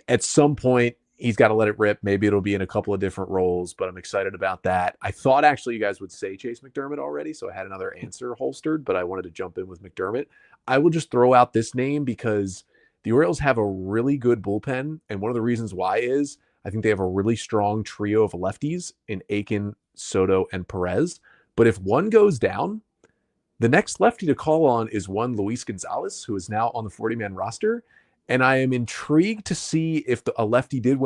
S2: at some point, he's got to let it rip. Maybe it'll be in a couple of different roles, but I'm excited about that. I thought actually you guys would say Chase McDermott already, so I had another answer holstered, but I wanted to jump in with McDermott. I will just throw out this name because the Orioles have a really good bullpen, and one of the reasons why is I think they have a really strong trio of lefties in Aiken, Soto, and Perez. But if one goes down, the next lefty to call on is one Luis Gonzalez, who is now on the 40-man roster. And I am intrigued to see if a lefty did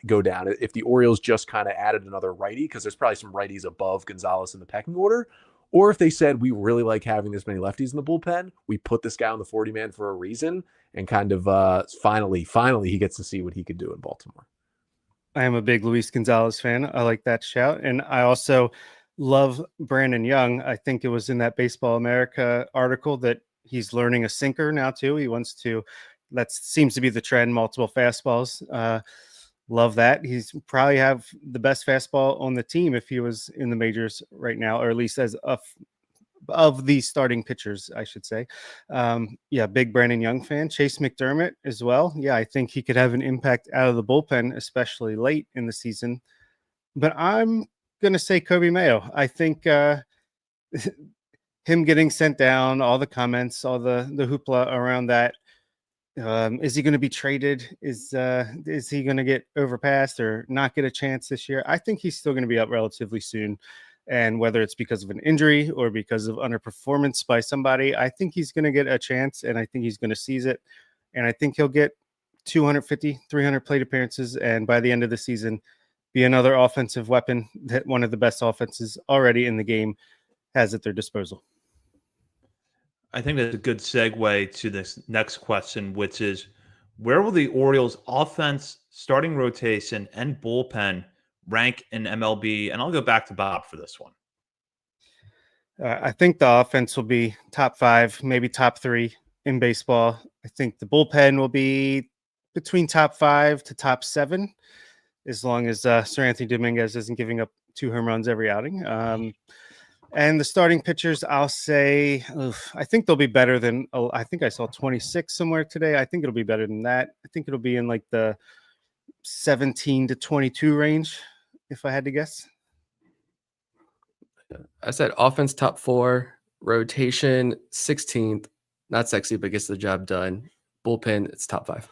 S2: go down, if the Orioles just kind of added another righty, because there's probably some righties above Gonzalez in the pecking order, or if they said, we really like having this many lefties in the bullpen, we put this guy on the 40-man for a reason, and kind of finally he gets to see what he could do in Baltimore.
S3: I am a big Luis Gonzalez fan. I like that shout. And I also love Brandon Young. I think it was in that Baseball America article that he's learning a sinker now too. He wants to, that seems to be the trend, multiple fastballs. Love that. He's probably have the best fastball on the team if he was in the majors right now, or at least as of the starting pitchers, I should say. Big Brandon Young fan. Chase McDermott as well. Yeah, I think he could have an impact out of the bullpen, especially late in the season. But I'm going to say Kobe Mayo. I think him getting sent down, all the comments, all the hoopla around that. Is he going to be traded? Is he going to get overpassed or not get a chance this year? I think he's still going to be up relatively soon. And whether it's because of an injury or because of underperformance by somebody, I think he's going to get a chance, and I think he's going to seize it. And I think he'll get 250, 300 plate appearances, and by the end of the season, be another offensive weapon that one of the best offenses already in the game has at their disposal.
S1: I think that's a good segue to this next question, which is where will the Orioles offense, starting rotation, and bullpen rank in MLB? And I'll go back to Bob for this one.
S3: I think the offense will be top 5, maybe top 3 in baseball. I think the bullpen will be between top 5 to top 7, as long as Sir Anthony Dominguez isn't giving up 2 home runs every outing. And the starting pitchers, I'll say, I think they'll be better than, I think I saw 26 somewhere today. I think it'll be better than that. I think it'll be in like the 17 to 22 range, if I had to guess.
S4: I said offense top 4, Rotation 16th. Not sexy, but gets the job done. Bullpen, it's top 5.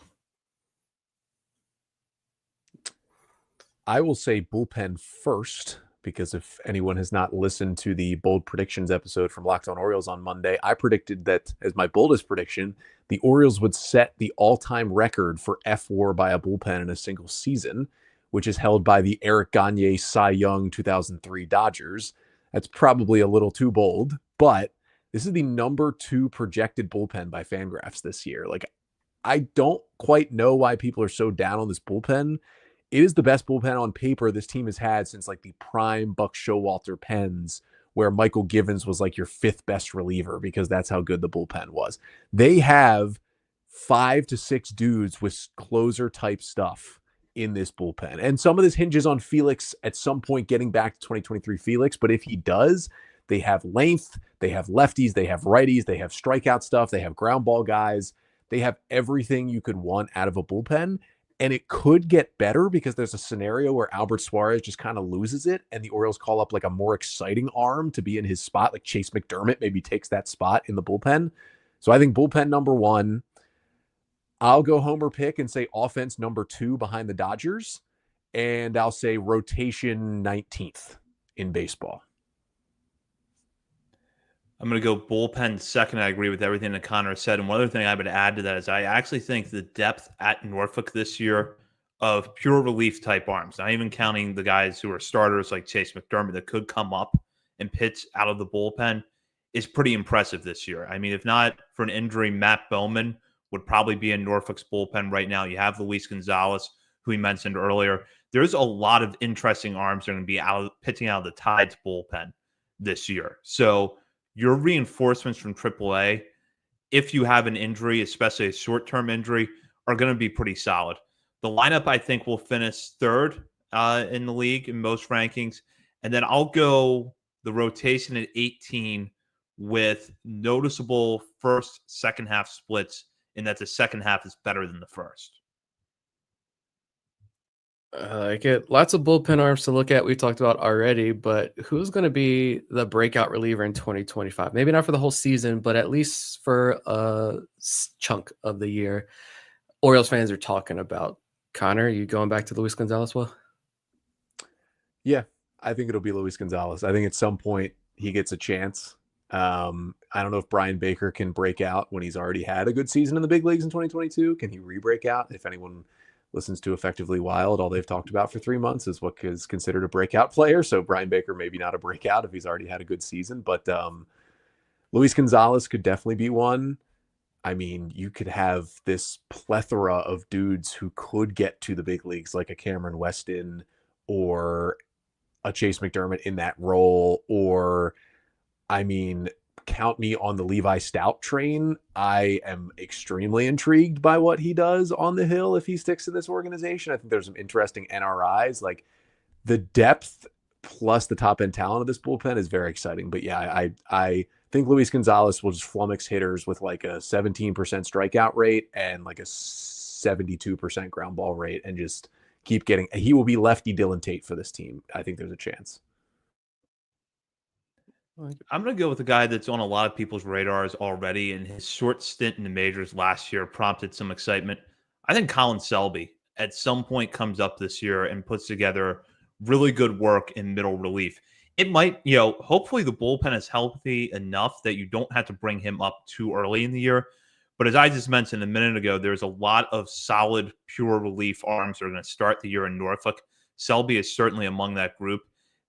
S2: I will say bullpen first, because if anyone has not listened to the bold predictions episode from Locked On Orioles on Monday, I predicted that as my boldest prediction, the Orioles would set the all-time record for F-WAR by a bullpen in a single season, which is held by the Eric Gagne Cy Young 2003 Dodgers. That's probably a little too bold, but this is the number 2 projected bullpen by Fangraphs this year. Like, I don't quite know why people are so down on this bullpen. It is the best bullpen on paper this team has had since like the prime Buck Showalter pens, where Michael Givens was like your 5th best reliever, because that's how good the bullpen was. They have 5 to 6 dudes with closer type stuff in this bullpen. And some of this hinges on Felix at some point getting back to 2023 Felix. But if he does, they have length, they have lefties, they have righties, they have strikeout stuff, they have ground ball guys. They have everything you could want out of a bullpen. And it could get better, because there's a scenario where Albert Suarez just kind of loses it and the Orioles call up like a more exciting arm to be in his spot. Like Chase McDermott maybe takes that spot in the bullpen. So I think bullpen number 1. I'll go homer pick and say offense number 2 behind the Dodgers. And I'll say rotation 19th in baseball.
S1: I'm going to go bullpen second. I agree with everything that Connor said. And one other thing I would add to that is I actually think the depth at Norfolk this year of pure relief type arms, not even counting the guys who are starters like Chase McDermott that could come up and pitch out of the bullpen, is pretty impressive this year. I mean, if not for an injury, Matt Bowman would probably be in Norfolk's bullpen right now. You have Luis Gonzalez, who we mentioned earlier. There's a lot of interesting arms that are going to be pitching out of the Tide's bullpen this year. So your reinforcements from AAA, if you have an injury, especially a short-term injury, are going to be pretty solid. The lineup, I think, will finish 3rd in the league in most rankings. And then I'll go the rotation at 18 with noticeable first, second half splits, and that the second half is better than the first.
S4: I like it. Lots of bullpen arms to look at. We talked about already, but who's going to be the breakout reliever in 2025? Maybe not for the whole season, but at least for a chunk of the year. Orioles fans are talking about. Connor, you going back to Luis Gonzalez? Well,
S2: yeah, I think it'll be Luis Gonzalez. I think at some point he gets a chance. I don't know if Brian Baker can break out when he's already had a good season in the big leagues in 2022. Can he re-break out? If anyone listens to Effectively Wild, all they've talked about for 3 months is what is considered a breakout player. So Brian Baker maybe not a breakout if he's already had a good season, but Luis Gonzalez could definitely be one. I mean, you could have this plethora of dudes who could get to the big leagues, like a Cameron Weston or a Chase McDermott in that role. Or, I mean, count me on the Levi Stout train. I am extremely intrigued by what he does on the hill if he sticks to this organization. I think there's some interesting NRIs. Like, the depth plus the top end talent of this bullpen is very exciting. But yeah, I think Luis Gonzalez will just flummox hitters with like a 17% strikeout rate and like a 72% ground ball rate, and just keep getting. He will be lefty Dylan Tate for this team. I think there's a chance.
S1: I'm going to go with a guy that's on a lot of people's radars already, and his short stint in the majors last year prompted some excitement. I think Colin Selby at some point comes up this year and puts together really good work in middle relief. It might, hopefully the bullpen is healthy enough that you don't have to bring him up too early in the year. But as I just mentioned a minute ago, there's a lot of solid pure relief arms that are going to start the year in Norfolk. Selby is certainly among that group.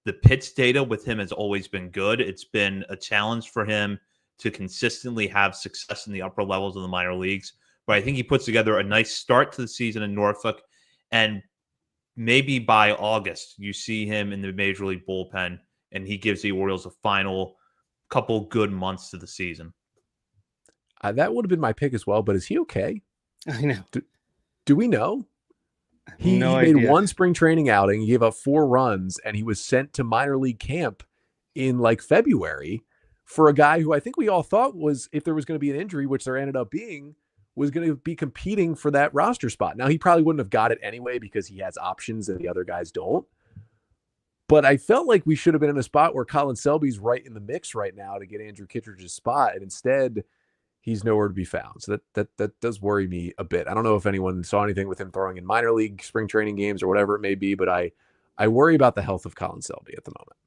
S1: The pitch data with him has always been good. It's been a challenge for him to consistently have success in the upper levels of the minor leagues. But I think he puts together a nice start to the season in Norfolk. And maybe by August, you see him in the Major League bullpen, and he gives the Orioles a final couple good months to the season.
S2: That would have been my pick as well, but is he okay?
S3: I know.
S2: Do we know? He made one spring training outing, he gave up 4 runs, and he was sent to minor league camp in like February for a guy who I think we all thought was, if there was going to be an injury, which there ended up being, was going to be competing for that roster spot. Now, he probably wouldn't have got it anyway because he has options and the other guys don't. But I felt like we should have been in a spot where Colin Selby's right in the mix right now to get Andrew Kittredge's spot, and instead he's nowhere to be found. So that does worry me a bit. I don't know if anyone saw anything with him throwing in minor league spring training games or whatever it may be, but I worry about the health of Colin Selby at the moment.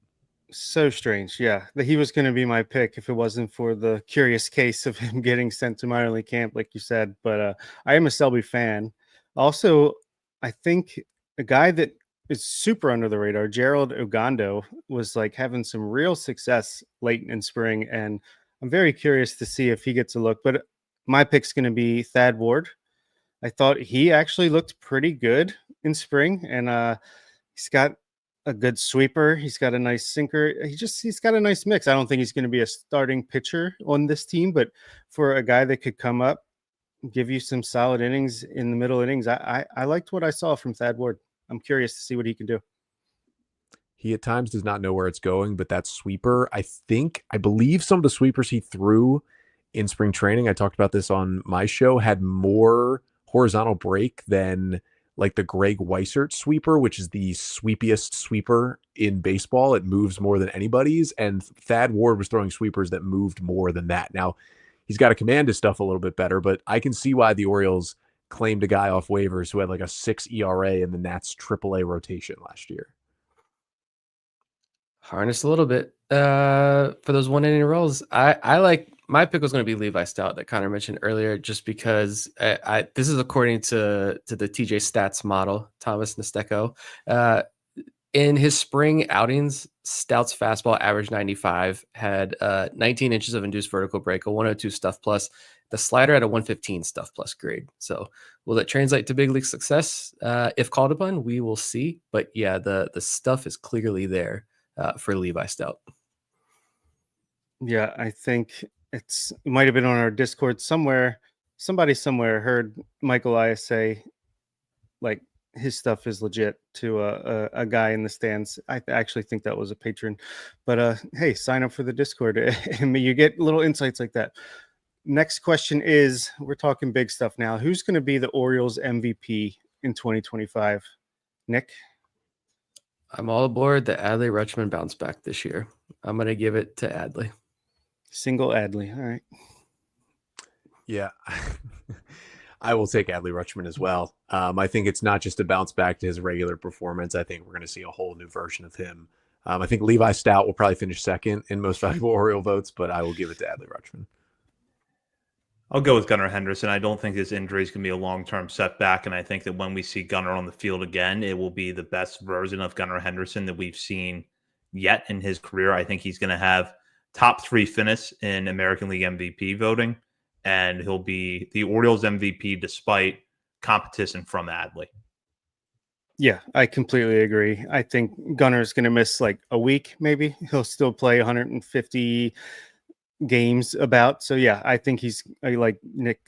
S3: So strange. Yeah. That he was going to be my pick if it wasn't for the curious case of him getting sent to minor league camp, like you said. But I am a Selby fan. Also, I think a guy that is super under the radar, Gerald Ogando, was like having some real success late in spring. And I'm very curious to see if he gets a look. But my pick's going to be Thad Ward. I thought he actually looked pretty good in spring. And he's got a good sweeper. He's got a nice sinker. He's got a nice mix. I don't think he's going to be a starting pitcher on this team, but for a guy that could come up, give you some solid innings in the middle innings, I liked what I saw from Thad Ward. I'm curious to see what he can do.
S2: He at times does not know where it's going, but that sweeper, I believe some of the sweepers he threw in spring training, I talked about this on my show, had more horizontal break than like the Greg Weissert sweeper, which is the sweepiest sweeper in baseball. It moves more than anybody's. And Thad Ward was throwing sweepers that moved more than that. Now, he's got to command his stuff a little bit better, but I can see why the Orioles claimed a guy off waivers who had like a 6 ERA in the Nats AAA rotation last year.
S4: Harness a little bit for those 1 inning rolls. I like, my pick was going to be Levi Stout that Connor mentioned earlier, just because this is according to the TJ Stats model, Thomas Nesteco. In his spring outings, Stout's fastball averaged 95, had 19 inches of induced vertical break, a 102 stuff plus, the slider at a 115 stuff plus grade. So will it translate to big league success? If called upon, we will see. But yeah, the stuff is clearly there for Levi Stout.
S3: Yeah, I think it might have been on our Discord somewhere. Somebody somewhere heard Michael Elias say, like, his stuff is legit to a guy in the stands. I actually think that was a patron. But hey, sign up for the Discord. And you get little insights like that. Next question is, we're talking big stuff now. Who's going to be the Orioles MVP in 2025? Nick?
S4: I'm all aboard the Adley Rutschman bounce back this year. I'm going to give it to Adley.
S3: Single Adley. All right.
S2: Yeah. I will take Adley Rutschman as well. I think it's not just a bounce back to his regular performance. I think we're going to see a whole new version of him. I think Levi Stout will probably finish second in most valuable Oriole votes, but I will give it to Adley Rutschman.
S1: I'll go with Gunnar Henderson. I don't think his injury is going to be a long-term setback, and I think that when we see Gunnar on the field again, it will be the best version of Gunnar Henderson that we've seen yet in his career. I think he's going to have top 3 finish in American League MVP voting, and he'll be the Orioles MVP despite competition from Adley.
S3: Yeah, I completely agree. I think Gunner's going to miss like a week, maybe. He'll still play 150 games about. So yeah, I think he's like Nick,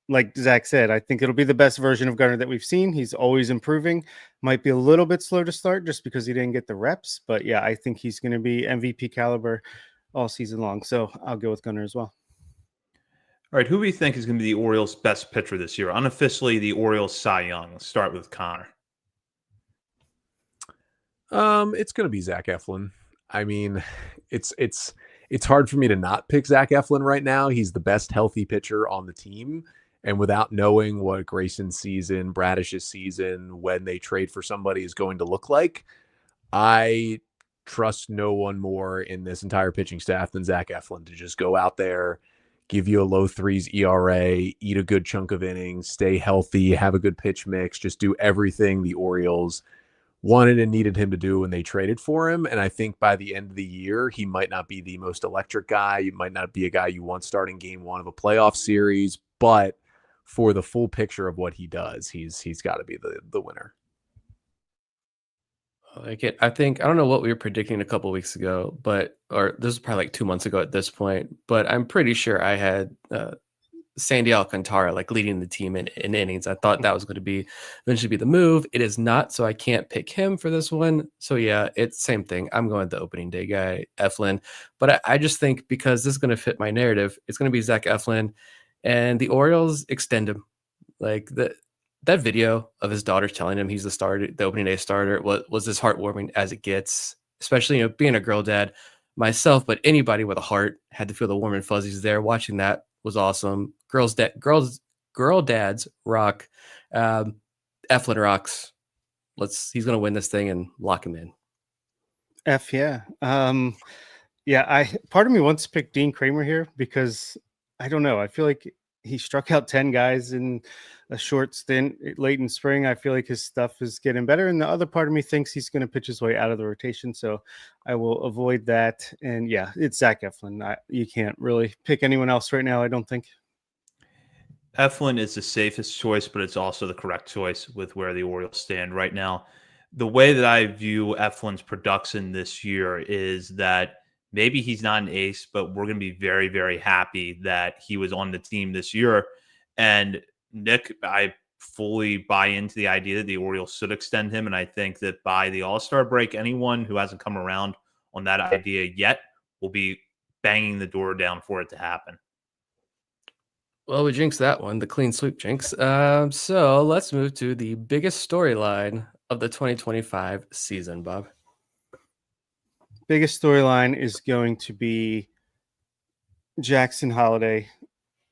S3: like Zach said, I think it'll be the best version of Gunner that we've seen. He's always improving. Might be a little bit slow to start just because he didn't get the reps. But yeah, I think he's going to be MVP caliber all season long. So I'll go with Gunner as well.
S1: All right, who do we think is going to be the Orioles' best pitcher this year? Unofficially, the Orioles Cy Young. Let's start with Connor.
S2: It's going to be Zach Eflin. I mean, it's hard for me to not pick Zach Eflin right now. He's the best healthy pitcher on the team. And without knowing what Grayson's season, Bradish's season, when they trade for somebody is going to look like, I trust no one more in this entire pitching staff than Zach Eflin to just go out there, give you a low 3s ERA, eat a good chunk of innings, stay healthy, have a good pitch mix, just do everything the Orioles wanted and needed him to do when they traded for him. And I think by the end of the year, he might not be the most electric guy. He might not be a guy you want starting game 1 of a playoff series, but for the full picture of what he does, he's got to be the winner.
S4: I like it. I don't know what we were predicting a couple weeks ago, or this is probably like 2 months ago at this point, but I'm pretty sure I had Sandy Alcantara like leading the team in innings. I thought that was going to be eventually be the move. It is not, so I can't pick him for this one. So yeah, it's same thing. I'm going with the opening day guy, Eflin. But I just think because this is going to fit my narrative, it's going to be Zach Eflin, and the Orioles extend him. Like that video of his daughter telling him he's the starter, the opening day starter, was as heartwarming as it gets. Especially being a girl dad myself, but anybody with a heart had to feel the warm and fuzzies there. Watching that was awesome. Girl dads rock. Eflin rocks. He's gonna win this thing and lock him in.
S3: Yeah. Part of me wants to pick Dean Kramer here because I don't know. I feel like he struck out 10 guys in a short stint late in spring. I feel like his stuff is getting better. And the other part of me thinks he's going to pitch his way out of the rotation. So I will avoid that. And yeah, it's Zach Eflin. You can't really pick anyone else right now, I don't think.
S1: Eflin is the safest choice, but it's also the correct choice with where the Orioles stand right now. The way that I view Eflin's production this year is that maybe he's not an ace, but we're going to be very, very happy that he was on the team this year. And Nick, I fully buy into the idea that the Orioles should extend him. And I think that by the All-Star break, anyone who hasn't come around on that idea yet will be banging the door down for it to happen.
S4: Well, we jinxed that one, the clean sweep jinx. So let's move to the biggest storyline of the 2025 season, Bob.
S3: Biggest storyline is going to be Jackson Holiday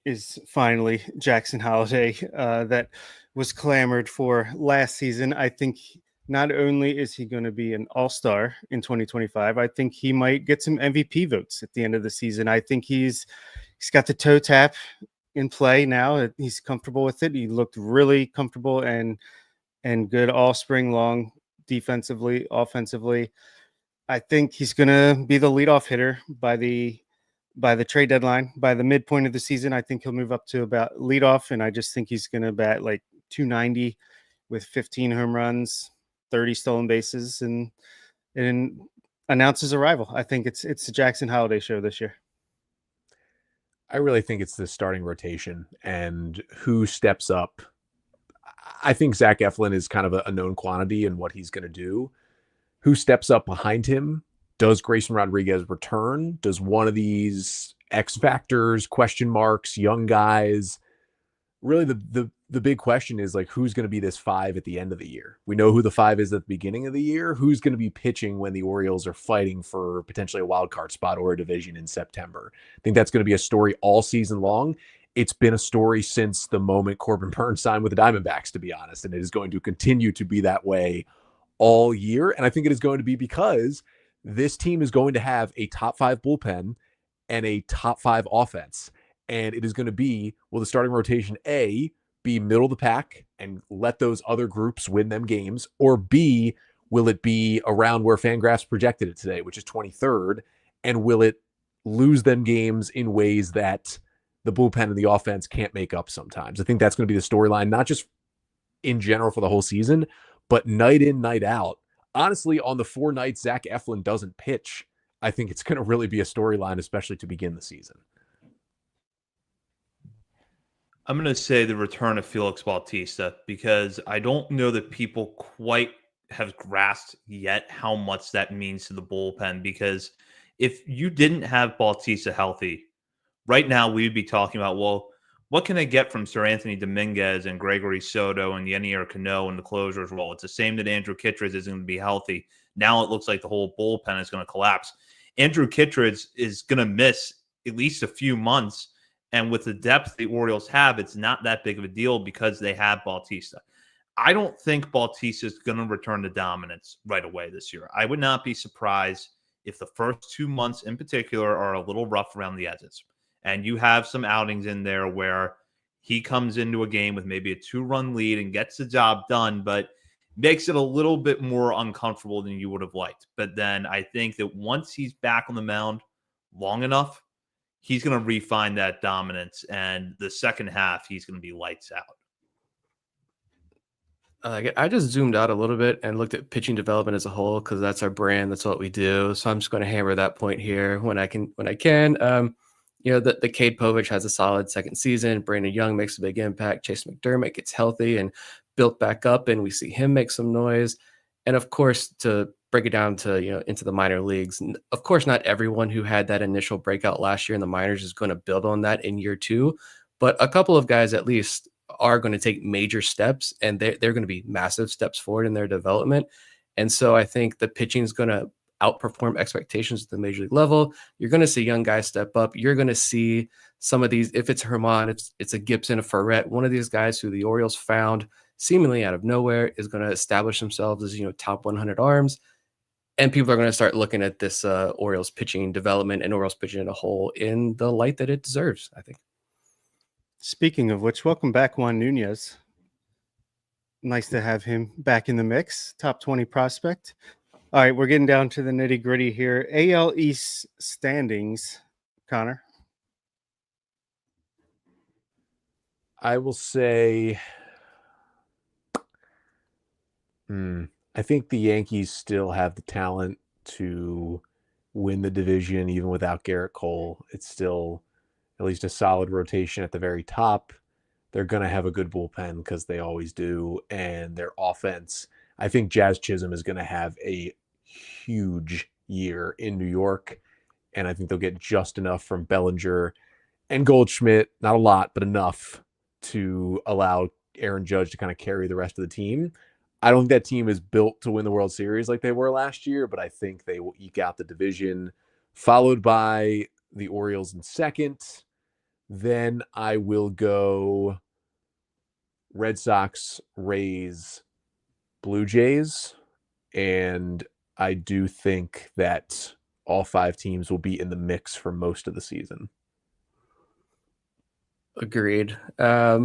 S3: is finally Jackson Holiday that was clamored for last season. I think not only is he going to be an all-star in 2025, I think he might get some MVP votes at the end of the season. I think he's got the toe tap in play now. He's comfortable with it. He looked really comfortable and good all spring long, defensively, offensively. I think he's going to be the leadoff hitter by the trade deadline. By the midpoint of the season, I think he'll move up to about leadoff, and I just think he's going to bat like 290 with 15 home runs, 30 stolen bases, and announce his arrival. I think it's the Jackson Holiday show this year.
S2: I really think it's the starting rotation and who steps up. I think Zach Eflin is kind of a known quantity in what he's going to do. Who steps up behind him? Does Grayson Rodriguez return? Does one of these X factors, question marks, young guys? Really, the big question is like, who's going to be this 5 at the end of the year? We know who the 5 is at the beginning of the year. Who's going to be pitching when the Orioles are fighting for potentially a wild card spot or a division in September? I think that's going to be a story all season long. It's been a story since the moment Corbin Burns signed with the Diamondbacks, to be honest, and it is going to continue to be that way all year. And I think it is going to be because this team is going to have a top 5 bullpen and a top 5 offense. And it is going to be, will the starting rotation A, be middle of the pack and let those other groups win them games? Or B, will it be around where Fangraphs projected it today, which is 23rd? And will it lose them games in ways that the bullpen and the offense can't make up sometimes? I think that's going to be the storyline, not just in general for the whole season, but night in, night out. Honestly, on the 4 nights Zach Eflin doesn't pitch, I think it's going to really be a storyline, especially to begin the season.
S1: I'm going to say the return of Felix Bautista because I don't know that people quite have grasped yet how much that means to the bullpen. Because if you didn't have Bautista healthy, right now we would be talking about, well, what can I get from Sir Anthony Dominguez and Gregory Soto and Yenier Cano in the closer's role? It's the same that Andrew Kittredge isn't going to be healthy. Now it looks like the whole bullpen is going to collapse. Andrew Kittredge is going to miss at least a few months. And with the depth the Orioles have, it's not that big of a deal because they have Bautista. I don't think Bautista is going to return to dominance right away this year. I would not be surprised if the first 2 months in particular are a little rough around the edges. And you have some outings in there where he comes into a game with maybe a 2-run lead and gets the job done, but makes it a little bit more uncomfortable than you would have liked. But then I think that once he's back on the mound long enough, he's going to refine that dominance, and the second half, he's going to be lights out.
S4: I just zoomed out a little bit and looked at pitching development as a whole because that's our brand. That's what we do. So I'm just going to hammer that point here when I can. The Cade Povich has a solid second season. Brandon Young makes a big impact. Chase McDermott gets healthy and built back up, and we see him make some noise. And of course, to break it down to, into the minor leagues, of course, not everyone who had that initial breakout last year in the minors is going to build on that in year 2, but a couple of guys at least are going to take major steps, and they're going to be massive steps forward in their development. And so I think the pitching is going to outperform expectations at the major league level. You're going to see young guys step up. You're going to see some of these, if it's Herman, it's a Gibson, a Ferret, one of these guys who the Orioles found seemingly out of nowhere is going to establish themselves as, top 100 arms. And people are going to start looking at this Orioles pitching development and Orioles pitching in a whole in the light that it deserves, I think.
S3: Speaking of which, welcome back, Juan Nunez. Nice to have him back in the mix. Top 20 prospect. All right, we're getting down to the nitty gritty here. AL East standings, Connor.
S2: I will say, I think the Yankees still have the talent to win the division even without Garrett Cole. It's still at least a solid rotation at the very top. They're going to have a good bullpen because they always do. And their offense, I think Jazz Chisholm is going to have a huge year in New York. And I think they'll get just enough from Bellinger and Goldschmidt. Not a lot, but enough to allow Aaron Judge to kind of carry the rest of the team. I don't think that team is built to win the World Series like they were last year, but I think they will eke out the division, followed by the Orioles in second. Then I will go Red Sox, Rays, Blue Jays. And I do think that all 5 teams will be in the mix for most of the season.
S4: Agreed. My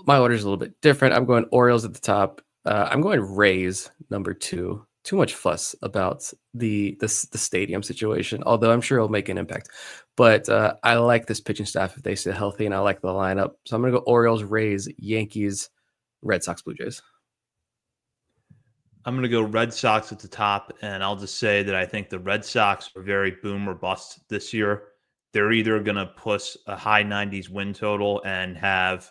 S4: order is a little bit different. I'm going Orioles at the top. I'm going Rays number 2. Too much fuss about the stadium situation, although I'm sure it'll make an impact. But I like this pitching staff if they stay healthy, and I like the lineup. So I'm going to go Orioles, Rays, Yankees, Red Sox, Blue Jays.
S1: I'm going to go Red Sox at the top, and I'll just say that I think the Red Sox are very boom or bust this year. They're either going to push a high 90s win total and have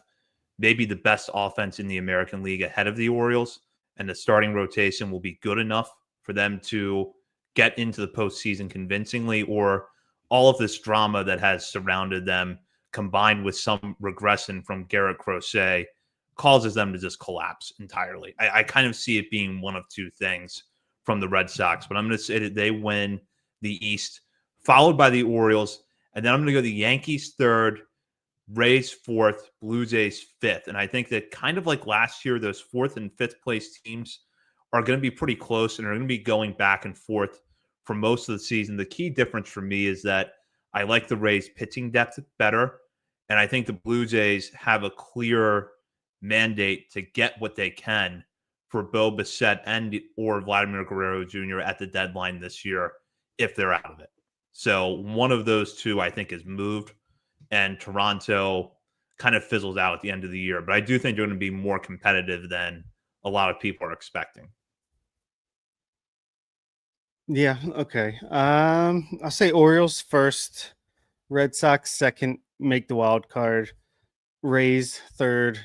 S1: maybe the best offense in the American League ahead of the Orioles, and the starting rotation will be good enough for them to get into the postseason convincingly, or all of this drama that has surrounded them combined with some regression from Garrett Crochet causes them to just collapse entirely. I kind of see it being one of two things from the Red Sox, but I'm going to say that they win the East, followed by the Orioles, and then I'm going to go the Yankees third, Rays fourth, Blue Jays fifth. And I think that kind of like last year, those fourth and fifth place teams are going to be pretty close and are going to be going back and forth for most of the season. The key difference for me is that I like the Rays pitching depth better. And I think the Blue Jays have a clear mandate to get what they can for Bo Bichette and or Vladimir Guerrero Jr. at the deadline this year if they're out of it. So one of those two I think is moved, and Toronto kind of fizzles out at the end of the year. But I do think they're going to be more competitive than a lot of people are expecting.
S3: Yeah, okay. I'll say Orioles first, Red Sox second, make the wild card, Rays third,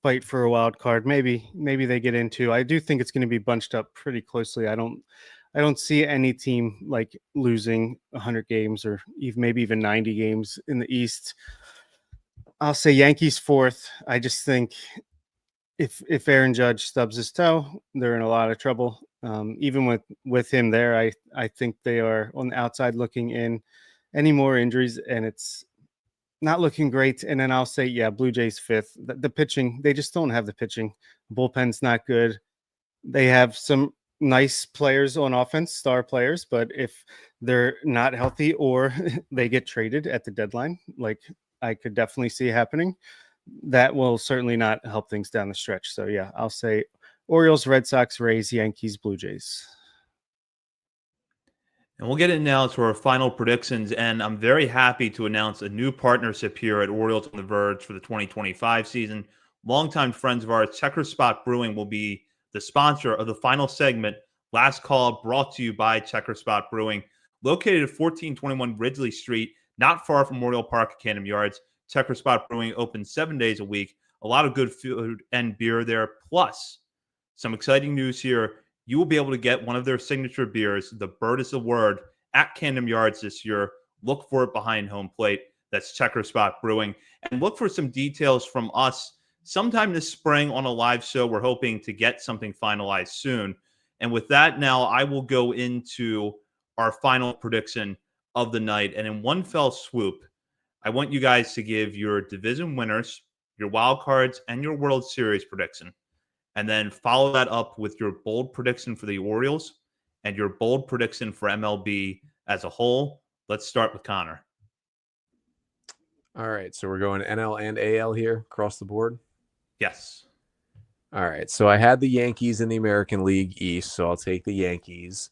S3: fight for a wild card. Maybe they get into. I do think it's going to be bunched up pretty closely. I don't see any team like losing 100 games or maybe even 90 games in the East. I'll say Yankees fourth. I just think if Aaron Judge stubs his toe, they're in a lot of trouble. Even with him there, I think they are on the outside looking in. Any more injuries, and it's not looking great. And then I'll say, yeah, Blue Jays fifth. The pitching, they just don't have the pitching. Bullpen's not good. They have some nice players on offense, star players, but if they're not healthy or they get traded at the deadline, like I could definitely see happening, that will certainly not help things down the stretch. So yeah, I'll say Orioles, Red Sox, Rays, Yankees, Blue Jays.
S1: And we'll get in now to our final predictions. And I'm very happy to announce a new partnership here at Orioles on the Verge for the 2025 season. Longtime friends of ours, Checker Spot Brewing, will be the sponsor of the final segment. Last call, brought to you by Checker Spot Brewing, located at 1421 Ridgely Street, not far from Memorial Park at Camden Yards. Checker Spot Brewing open 7 days a week. A lot of good food and beer there. Plus, some exciting news here. You will be able to get one of their signature beers, the Bird is the Word, at Camden Yards this year. Look for it behind home plate. That's Checker Spot Brewing. and look for some details from us sometime this spring on a live show. We're hoping to get something finalized soon. And with that, now I will go into our final prediction of the night. And in one fell swoop, I want you guys to give your division winners, your wild cards, and your World Series prediction. And then follow that up with your bold prediction for the Orioles and your bold prediction for MLB as a whole. Let's start with Connor.
S2: All right. So we're going NL and AL here across the board.
S1: Yes.
S2: All right. So I had the Yankees in the American League East, so I'll take the Yankees.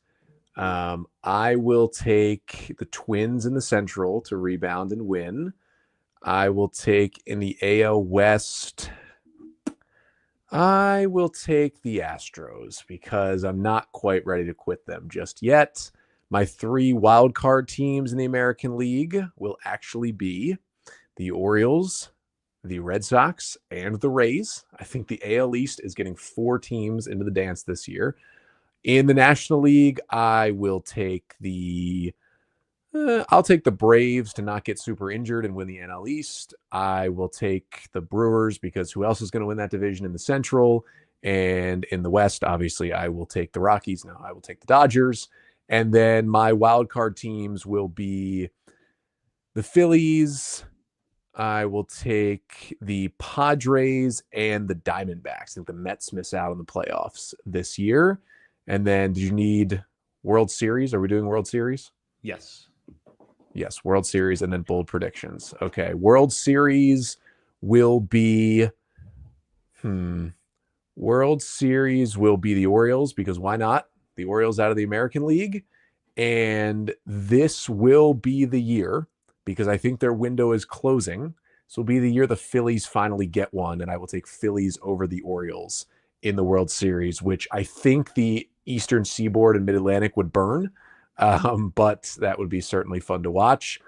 S2: I will take the Twins in the Central to rebound and win. I will take in the AL West. I will take the Astros because I'm not quite ready to quit them just yet. My 3 wild card teams in the American League will actually be the Orioles, the Red Sox, and the Rays. I think the AL East is getting 4 teams into the dance this year. In the National League, I will take I'll take the Braves to not get super injured and win the NL East. I will take the Brewers because who else is going to win that division in the Central? And in the West, obviously, I will take the Rockies. No, I will take the Dodgers. And then my wild card teams will be the Phillies. I will take the Padres and the Diamondbacks. I think the Mets miss out on the playoffs this year. And then do you need World Series? Are we doing World Series?
S1: Yes.
S2: Yes, World Series and then bold predictions. Okay, World Series will be World Series will be the Orioles because why not? The Orioles out of the American League. And this will be the year because I think their window is closing. This will be the year the Phillies finally get one, and I will take Phillies over the Orioles in the World Series, which I think the Eastern Seaboard and Mid-Atlantic would burn. But that would be certainly fun to watch.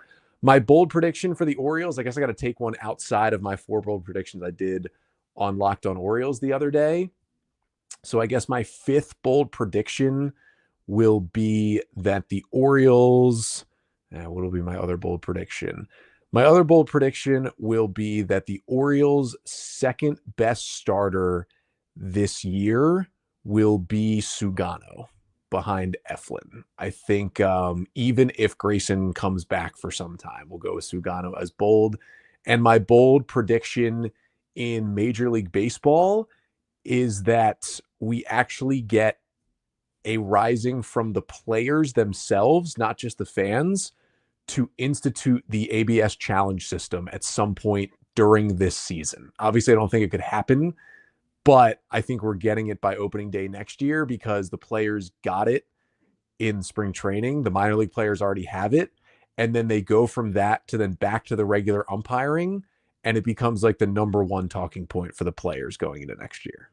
S2: My bold prediction for the Orioles, I guess I got to take one outside of my 4 bold predictions I did on Locked On Orioles the other day. So I guess my 5th bold prediction will be that the Orioles, what will be my other bold prediction? My other bold prediction will be that the Orioles' second best starter this year will be Sugano behind Eflin. I think even if Grayson comes back for some time, we'll go with Sugano as bold. And my bold prediction in Major League Baseball is that we actually get a rising from the players themselves, not just the fans, to institute the ABS challenge system at some point during this season. Obviously, I don't think it could happen, but I think we're getting it by opening day next year because the players got it in spring training. The minor league players already have it. And then they go from that to then back to the regular umpiring. And it becomes like the number one talking point for the players going into next year.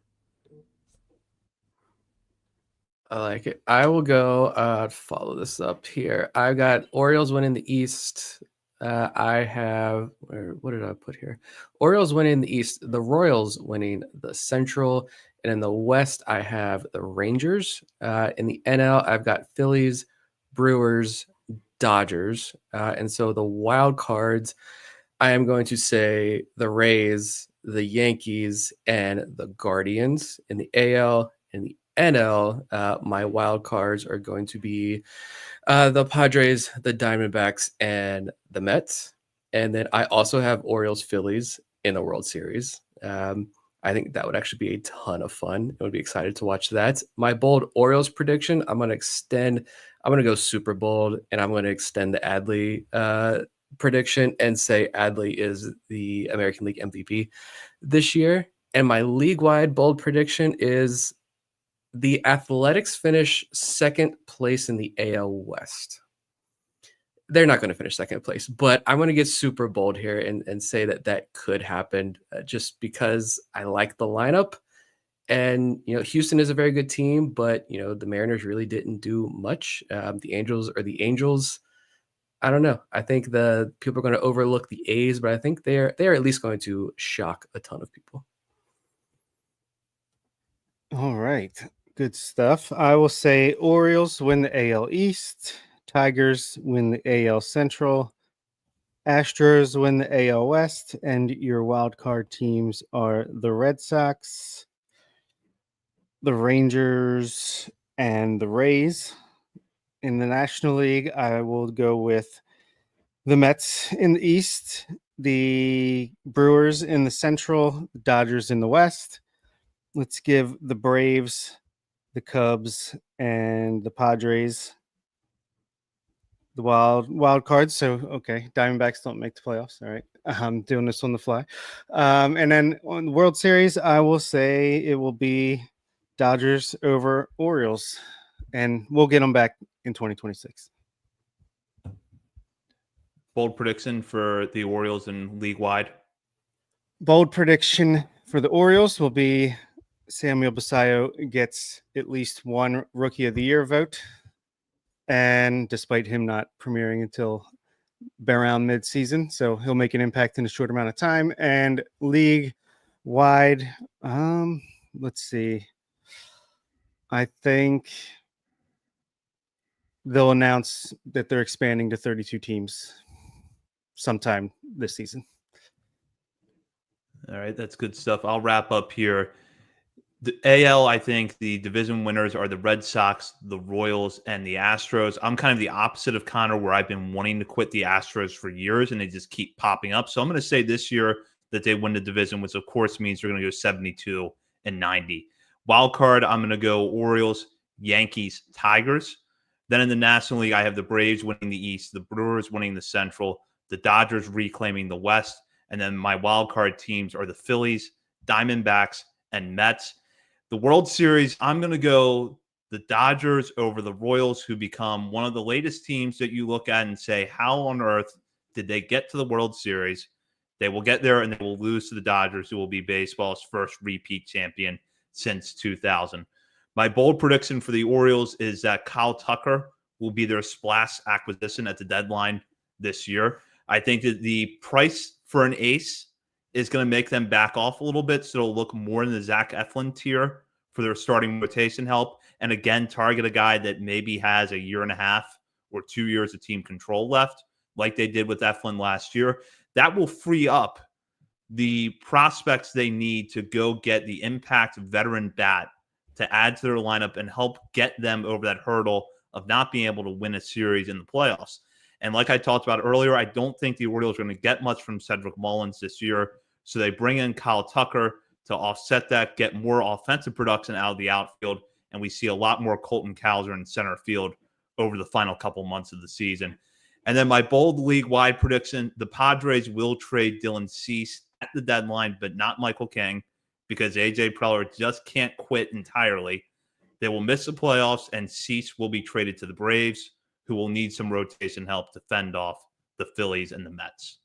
S4: I like it. I will go follow this up here. I got Orioles winning the East. I have what did I put here? Orioles winning the East, the Royals winning the Central, and in the West, I have the Rangers. In the NL, I've got Phillies, Brewers, Dodgers. And so the wild cards, I am going to say the Rays, the Yankees, and the Guardians. In the AL and the NL, my wild cards are going to be the Padres, the Diamondbacks, and the Mets. And then I also have Orioles, Phillies in the World Series. I think that would actually be a ton of fun. I would be excited to watch that. My bold Orioles prediction, I'm going to go super bold, and I'm going to extend the Adley prediction and say Adley is the American League MVP this year. And my league-wide bold prediction is the Athletics finish second place in the AL West. They're not going to finish second place, but I'm going to get super bold here and say that could happen just because I like the lineup. And, Houston is a very good team, but, the Mariners really didn't do much. The Angels, I don't know. I think the people are going to overlook the A's, but I think they're at least going to shock a ton of people.
S3: All right. Good stuff. I will say Orioles win the AL East. Tigers win the AL Central. Astros win the AL West, and your wild card teams are the Red Sox, the Rangers, and the Rays. In the National League, I will go with the Mets in the East, the Brewers in the Central, the Dodgers in the West. Let's give the Braves, the Cubs, and the Padres the wild cards. So okay, Diamondbacks don't make the playoffs. All right, I'm doing this on the fly. And then on the World Series, I will say it will be Dodgers over Orioles, and we'll get them back in 2026.
S1: Bold prediction for the Orioles and league wide.
S3: Bold prediction for the Orioles will be Samuel Basallo gets at least one Rookie of the Year vote. And despite him not premiering until around mid-season, so he'll make an impact in a short amount of time. And league wide, let's see. I think they'll announce that they're expanding to 32 teams sometime this season.
S1: All right, that's good stuff. I'll wrap up here. The AL, I think the division winners are the Red Sox, the Royals, and the Astros. I'm kind of the opposite of Connor, where I've been wanting to quit the Astros for years, and they just keep popping up. So I'm going to say this year that they win the division, which of course means they're going to go 72 and 90. Wild card, I'm going to go Orioles, Yankees, Tigers. Then in the National League, I have the Braves winning the East, the Brewers winning the Central, the Dodgers reclaiming the West, and then my wild card teams are the Phillies, Diamondbacks, and Mets. The World Series, I'm going to go the Dodgers over the Royals, who become one of the latest teams that you look at and say, how on earth did they get to the World Series? They will get there and they will lose to the Dodgers, who will be baseball's first repeat champion since 2000. My bold prediction for the Orioles is that Kyle Tucker will be their splash acquisition at the deadline this year. I think that the price for an ace is going to make them back off a little bit, so it'll look more in the Zach Eflin tier for their starting rotation help. And again, target a guy that maybe has a year and a half or 2 years of team control left, like they did with Eflin last year. That will free up the prospects they need to go get the impact veteran bat to add to their lineup and help get them over that hurdle of not being able to win a series in the playoffs. And like I talked about earlier, I don't think the Orioles are going to get much from Cedric Mullins this year. So they bring in Kyle Tucker to offset that, get more offensive production out of the outfield, and we see a lot more Colton Cowser in center field over the final couple months of the season. And then my bold league-wide prediction, the Padres will trade Dylan Cease at the deadline, but not Michael King, because A.J. Preller just can't quit entirely. They will miss the playoffs, and Cease will be traded to the Braves, who will need some rotation help to fend off the Phillies and the Mets.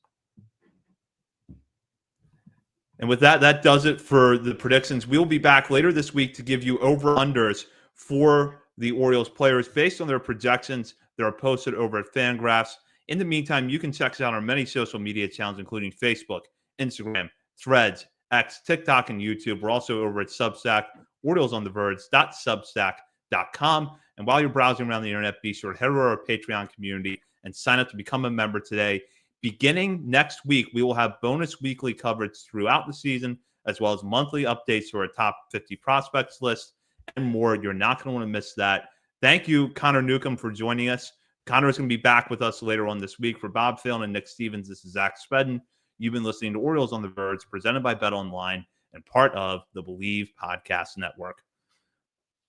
S1: And with that, that does it for the predictions. We'll be back later this week to give you over-unders for the Orioles players based on their projections that are posted over at Fangraphs. In the meantime, you can check us out on many social media channels, including Facebook, Instagram, Threads, X, TikTok, and YouTube. We're also over at Substack, OriolesOnTheVerge.substack.com. And while you're browsing around the internet, be sure to head over to our Patreon community and sign up to become a member today. Beginning next week, we will have bonus weekly coverage throughout the season, as well as monthly updates to our top 50 prospects list and more. You're not going to want to miss that. Thank you, Connor Newcomb, for joining us. Connor is going to be back with us later on this week. For Bob Phelan and Nick Stevens, this is Zach Spedden. You've been listening to Orioles on the Verge, presented by BetOnline and part of the Believe Podcast Network.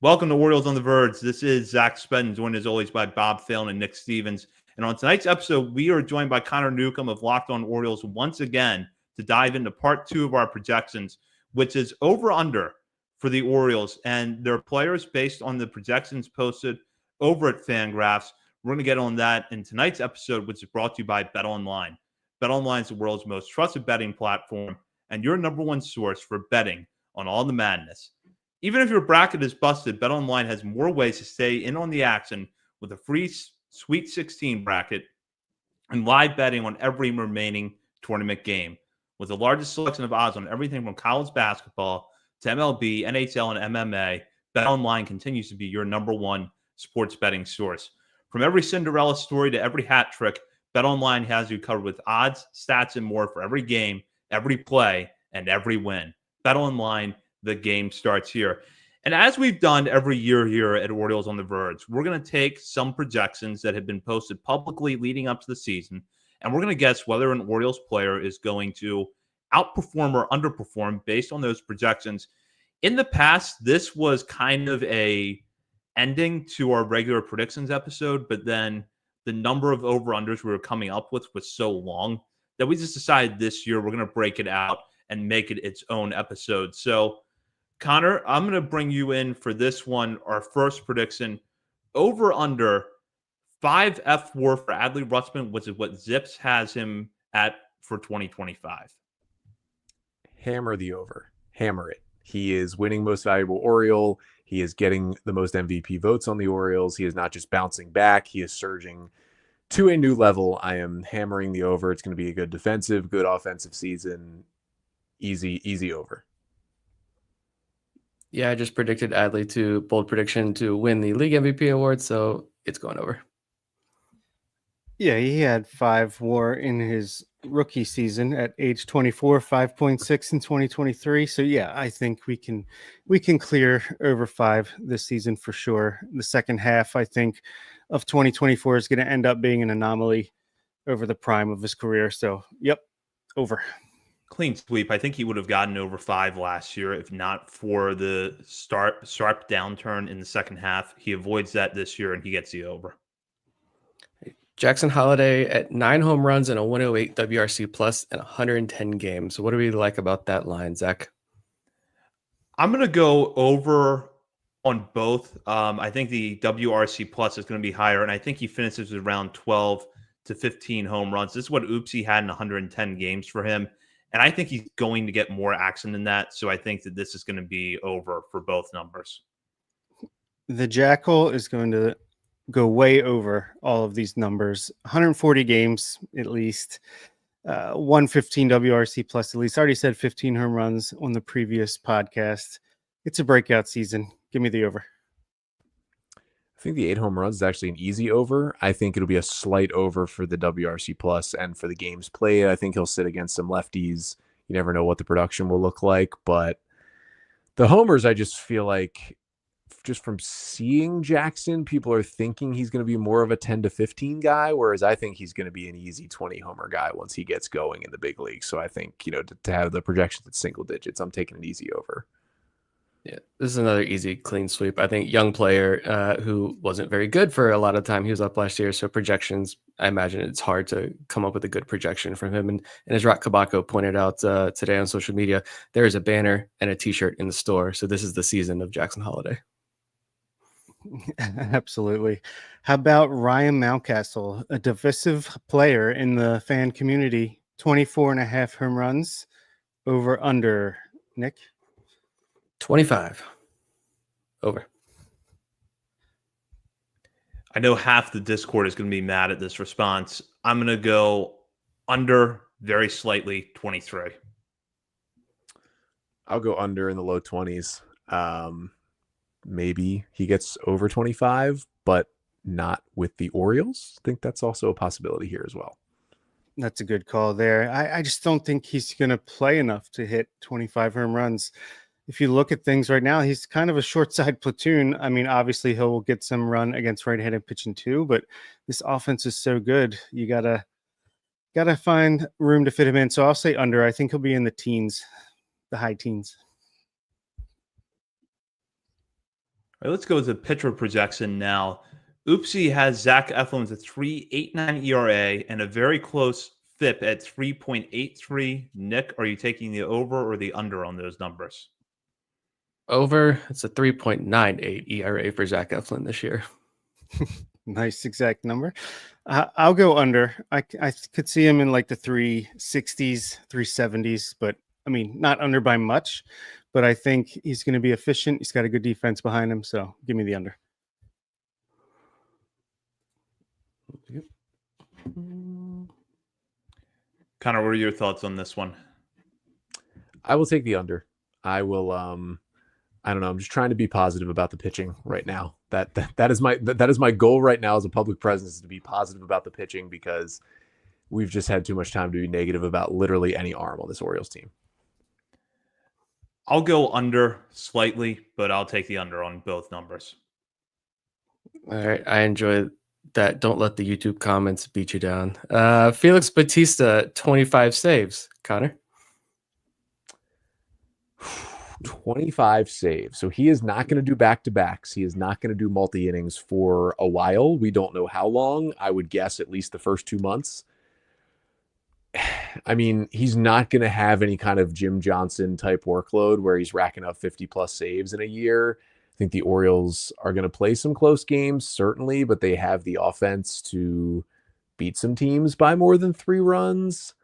S1: Welcome to Orioles on the Verge. This is Zach Spedden, joined as always by Bob Phelan and Nick Stevens. And on tonight's episode, we are joined by Connor Newcomb of Locked On Orioles once again to dive into part 2 of our projections, which is over-under for the Orioles and their players based on the projections posted over at Fangraphs. We're going to get on that in tonight's episode, which is brought to you by BetOnline. BetOnline is the world's most trusted betting platform and your number one source for betting on all the madness. Even if your bracket is busted, BetOnline has more ways to stay in on the action with a free Sweet 16 bracket and live betting on every remaining tournament game. With the largest selection of odds on everything from college basketball to MLB, NHL, and MMA, BetOnline continues to be your number one sports betting source. From every Cinderella story to every hat trick, BetOnline has you covered with odds, stats, and more for every game, every play, and every win. BetOnline, the game starts here. And as we've done every year here at Orioles on the Verge, we're going to take some projections that have been posted publicly leading up to the season, and we're going to guess whether an Orioles player is going to outperform or underperform based on those projections. In the past, this was kind of a ending to our regular predictions episode, but then the number of over-unders we were coming up with was so long that we just decided this year we're going to break it out and make it its own episode. So, Connor, I'm going to bring you in for this one, our first prediction. Over-under 5 F4 for Adley Rutschman, which is what Zips has him at for 2025.
S2: Hammer the over. Hammer it. He is winning most valuable Oriole. He is getting the most MVP votes on the Orioles. He is not just bouncing back. He is surging to a new level. I am hammering the over. It's going to be a good defensive, good offensive season. Easy over.
S4: Yeah, I just predicted Adley to bold prediction to win the league MVP award, so it's going over.
S3: Yeah, he had 5 WAR in his rookie season at age 24, 5.6 in 2023. So yeah, I think we can clear over 5 this season for sure. The second half, I think, of 2024 is going to end up being an anomaly over the prime of his career. So yep, over.
S1: Clean sweep. I think he would have gotten over 5 last year if not for the sharp downturn in the second half. He avoids that this year and he gets the over.
S4: Jackson Holliday at 9 home runs and a 108 WRC plus in 110 games. What do we like about that line, Zach?
S1: I'm going to go over on both. I think the WRC plus is going to be higher, and I think he finishes around 12 to 15 home runs. This is what Oopsie had in 110 games for him, and I think he's going to get more action than that, so I think that this is going to be over for both numbers.
S3: The Jackal is going to go way over all of these numbers. 140 games at least, 115 WRC plus at least. I already said 15 home runs on the previous podcast. It's a breakout season. Give me the over.
S2: I think the 8 home runs is actually an easy over. I think it'll be a slight over for the WRC plus and for the games played. I think he'll sit against some lefties. You never know what the production will look like, but the homers, I just feel like just from seeing Jackson, people are thinking he's going to be more of a 10 to 15 guy, whereas I think he's going to be an easy 20 homer guy once he gets going in the big league. So I think, to have the projections at single digits, I'm taking an easy over.
S4: Yeah, this is another easy, clean sweep. I think young player who wasn't very good for a lot of time. He was up last year, so projections, I imagine it's hard to come up with a good projection from him. And as Rock Kabako pointed out today on social media, there is a banner and a T-shirt in the store. So this is the season of Jackson Holliday.
S3: Absolutely. How about Ryan Mountcastle, a divisive player in the fan community? 24.5 home runs, over under. Nick?
S4: 25. Over.
S1: I know half the Discord is going to be mad at this response. I'm going to go under very slightly, 23.
S2: I'll go under in the low 20s. Maybe he gets over 25, but not with the Orioles. I think that's also a possibility here as well.
S3: That's a good call there. I just don't think he's going to play enough to hit 25 home runs. If you look at things right now, he's kind of a short side platoon. I mean, obviously he'll get some run against right-handed pitching too, but this offense is so good. You gotta find room to fit him in. So I'll say under. I think he'll be in the teens, the high teens.
S1: All right, let's go with the pitcher projection now. Oopsie has Zach Eflin with a 3.89 ERA and a very close FIP at 3.83. Nick, are you taking the over or the under on those numbers?
S4: Over. It's a 3.98 ERA for Zach Eflin this year.
S3: Nice exact number. I'll go under. I could see him in like the 360s, 370s, but I mean, not under by much. But I think he's going to be efficient. He's got a good defense behind him. So give me the under.
S1: Connor, what are your thoughts on this one?
S2: I will take the under. I will. I don't know. I'm just trying to be positive about the pitching right now. That is my goal right now as a public presence, is to be positive about the pitching, because we've just had too much time to be negative about literally any arm on this Orioles team.
S1: I'll go under slightly, but I'll take the under on both numbers.
S4: All right. I enjoy that. Don't let the YouTube comments beat you down. Felix Bautista, 25 saves. Connor?
S2: 25 saves. So he is not going to do back-to-backs. He is not going to do multi-innings for a while. We don't know how long. I would guess at least the first 2 months. I mean, he's not going to have any kind of Jim Johnson type workload where he's racking up 50-plus saves in a year. I think the Orioles are going to play some close games, certainly, but they have the offense to beat some teams by more than 3 runs.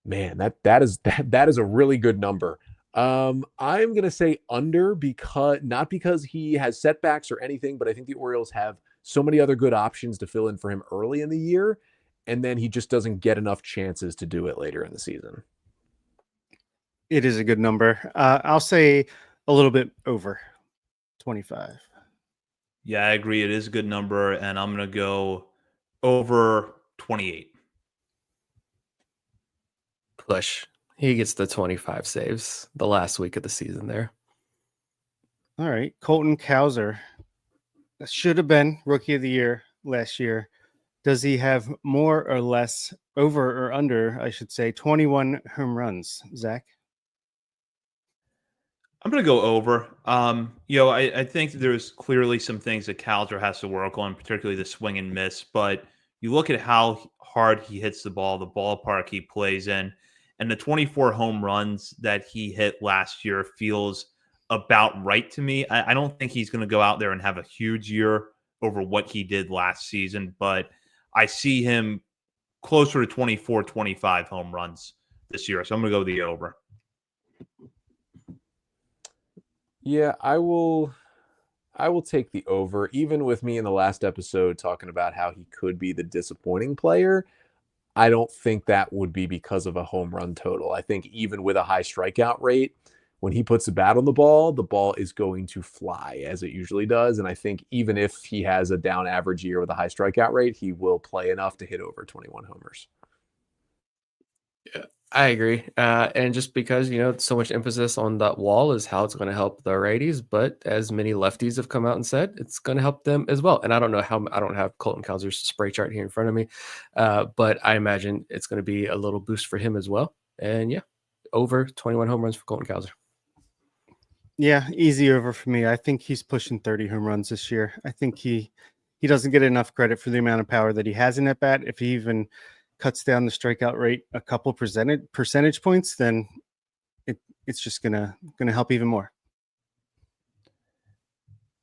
S2: Man, that is a really good number. I'm going to say under, because not because he has setbacks or anything, but I think the Orioles have so many other good options to fill in for him early in the year, and then he just doesn't get enough chances to do it later in the season.
S3: It is a good number. I'll say a little bit over 25.
S1: Yeah, I agree. It is a good number, and I'm going to go over 28.
S4: Push. He gets the 25 saves the last week of the season there.
S3: All right. Colton Cowser should have been Rookie of the Year last year. Does he have more or less, over or under, I should say, 21 home runs? Zach?
S1: I'm going to go over. I think there's clearly some things that Cowser has to work on, particularly the swing and miss. But you look at how hard he hits the ball, the ballpark he plays in, and the 24 home runs that he hit last year feels about right to me. I don't think he's going to go out there and have a huge year over what he did last season, but I see him closer to 24, 25 home runs this year. So I'm going to go the over.
S2: Yeah, I will take the over. Even with me in the last episode talking about how he could be the disappointing player, I don't think that would be because of a home run total. I think even with a high strikeout rate, when he puts the bat on the ball is going to fly as it usually does. And I think even if he has a down average year with a high strikeout rate, he will play enough to hit over 21 homers.
S4: Yeah, I agree. And just because, so much emphasis on that wall is how it's going to help the righties, but as many lefties have come out and said, it's going to help them as well. And I don't know how, I don't have Colton Cowser's spray chart here in front of me, but I imagine it's going to be a little boost for him as well. And yeah, over 21 home runs for Colton Cowser.
S3: Yeah, easy over for me. I think he's pushing 30 home runs this year. I think he doesn't get enough credit for the amount of power that he has in that bat. If he even cuts down the strikeout rate a couple percentage points, then it's just gonna help even more.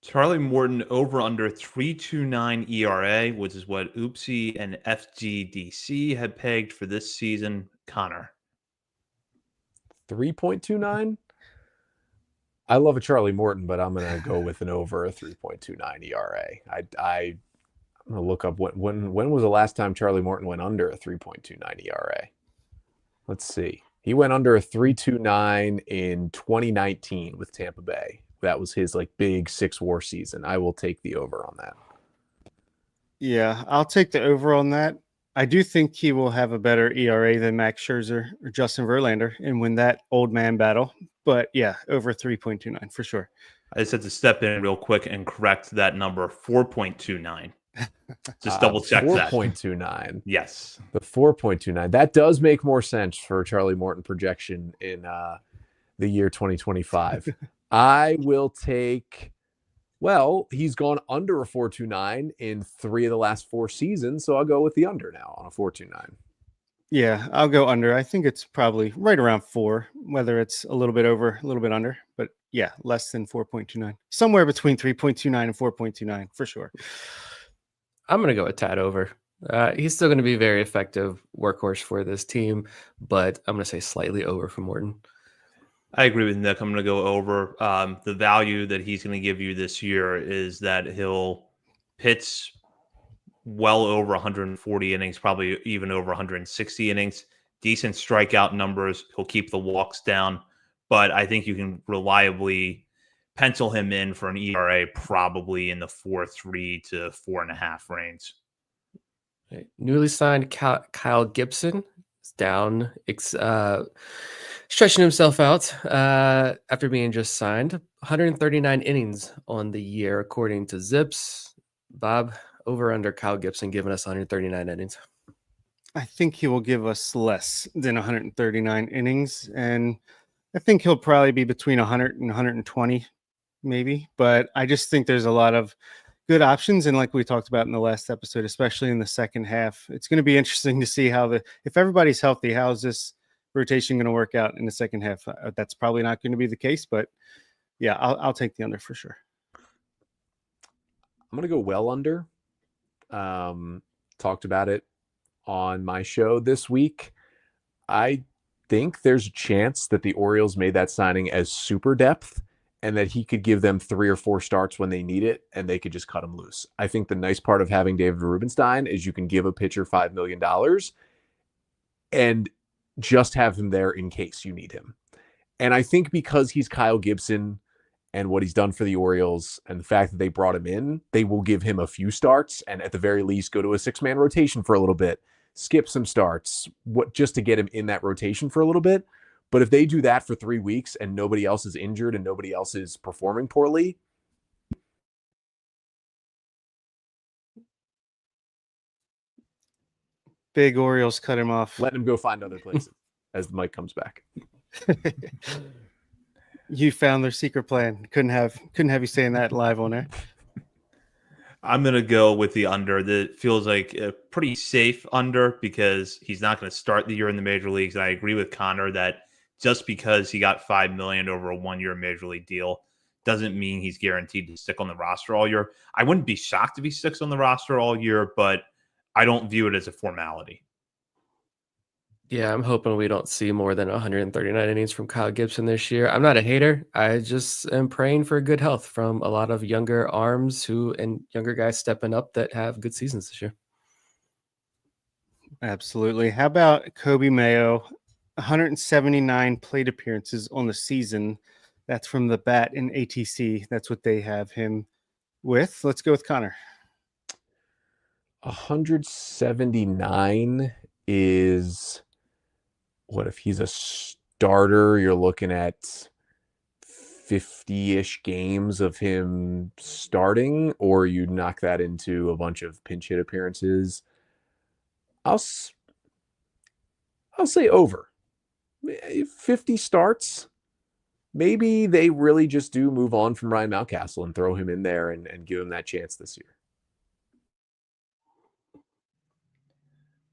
S1: Charlie Morton over under 3.29 ERA, which is what Oopsie and FGDC had pegged for this season. Connor.
S2: 3.29? I love a Charlie Morton, but I'm going to go with an over a 3.29 ERA. I'm going to look up when was the last time Charlie Morton went under a 3.29 ERA? Let's see. He went under a 3.29 in 2019 with Tampa Bay. That was his big 6-WAR season. I will take the over on that.
S3: Yeah, I'll take the over on that. I do think he will have a better ERA than Max Scherzer or Justin Verlander and win that old man battle. But yeah, over 3.29 for sure.
S1: I just had to step in real quick and correct that number, 4.29. Just double check that.
S2: 4.29.
S1: Yes.
S2: The 4.29. That does make more sense for Charlie Morton projection in the year 2025. I will take, he's gone under a 4.29 in 3 of the last 4 seasons, so I'll go with the under now on a 4.29.
S3: Yeah, I'll go under. I think it's probably right around 4, whether it's a little bit over, a little bit under, but yeah, less than 4.29. Somewhere between 3.29 and 4.29 for sure.
S4: I'm going to go a tad over. He's still going to be very effective workhorse for this team, but I'm going to say slightly over for Morton.
S1: I agree with Nick. I'm going to go over. The value that he's going to give you this year is that he'll pitch well over 140 innings, probably even over 160 innings. Decent strikeout numbers. He'll keep the walks down, but I think you can reliably pencil him in for an ERA probably in the 4.3 to 4.5 range.
S4: Okay. Newly signed Kyle Gibson is down, stretching himself out after being just signed. 139 innings on the year, according to Zips. Bob, over under Kyle Gibson giving us 139 innings.
S3: I think he will give us less than 139 innings, and I think he'll probably be between 100 and 120, maybe. But I just think there's a lot of good options, and like we talked about in the last episode, especially in the second half, it's going to be interesting to see if everybody's healthy, how's this rotation going to work out in the second half? That's probably not going to be the case, but yeah, I'll take the under for sure.
S2: I'm going to go well under. Talked about it on my show this week. I think there's a chance that the Orioles made that signing as super depth and that he could give them 3 or 4 starts when they need it and they could just cut him loose. I think the nice part of having David Rubenstein is you can give a pitcher $5 million and just have him there in case you need him. And I think because he's Kyle Gibson and what he's done for the Orioles and the fact that they brought him in, they will give him a few starts and at the very least go to a 6-man rotation for a little bit, skip some starts, just to get him in that rotation for a little bit. But if they do that for 3 weeks and nobody else is injured and nobody else is performing poorly,
S3: big Orioles cut him off.
S2: let him go find other places as the mic comes back.
S3: You found their secret plan. Couldn't have you saying that live on air.
S1: I'm going to go with the under. That feels like a pretty safe under because he's not going to start the year in the major leagues. And I agree with Connor that just because he got $5 million over a 1-year major league deal doesn't mean he's guaranteed to stick on the roster all year. I wouldn't be shocked if he sticks on the roster all year, but I don't view it as a formality.
S4: Yeah, I'm hoping we don't see more than 139 innings from Kyle Gibson this year. I'm not a hater. I just am praying for good health from a lot of younger arms and younger guys stepping up that have good seasons this year.
S3: Absolutely. How about Kobe Mayo? 179 plate appearances on the season. That's from the bat in ATC. That's what they have him with. Let's go with Connor.
S2: 179 is... what if he's a starter? You're looking at 50-ish games of him starting, or you knock that into a bunch of pinch hit appearances. I'll say over 50 starts. Maybe they really just do move on from Ryan Mountcastle and throw him in there and give him that chance this year.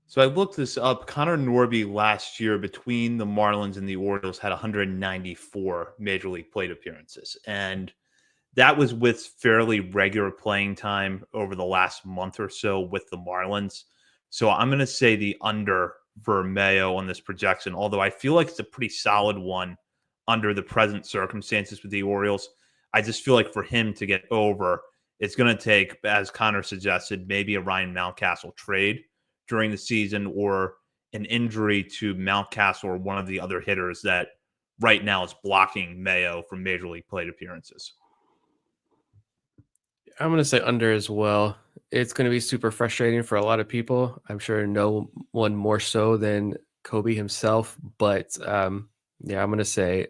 S1: So I looked this up. Connor Norby last year between the Marlins and the Orioles had 194 major league plate appearances. And that was with fairly regular playing time over the last month or so with the Marlins. So I'm going to say the under for Mayo on this projection, although I feel like it's a pretty solid one under the present circumstances with the Orioles. I just feel like for him to get over, it's going to take, as Connor suggested, maybe a Ryan Mountcastle trade during the season or an injury to Mountcastle or one of the other hitters that right now is blocking Mayo from major league plate appearances.
S4: I'm going to say under as well. It's going to be super frustrating for a lot of people. I'm sure no one more so than Kobe himself, but yeah, I'm going to say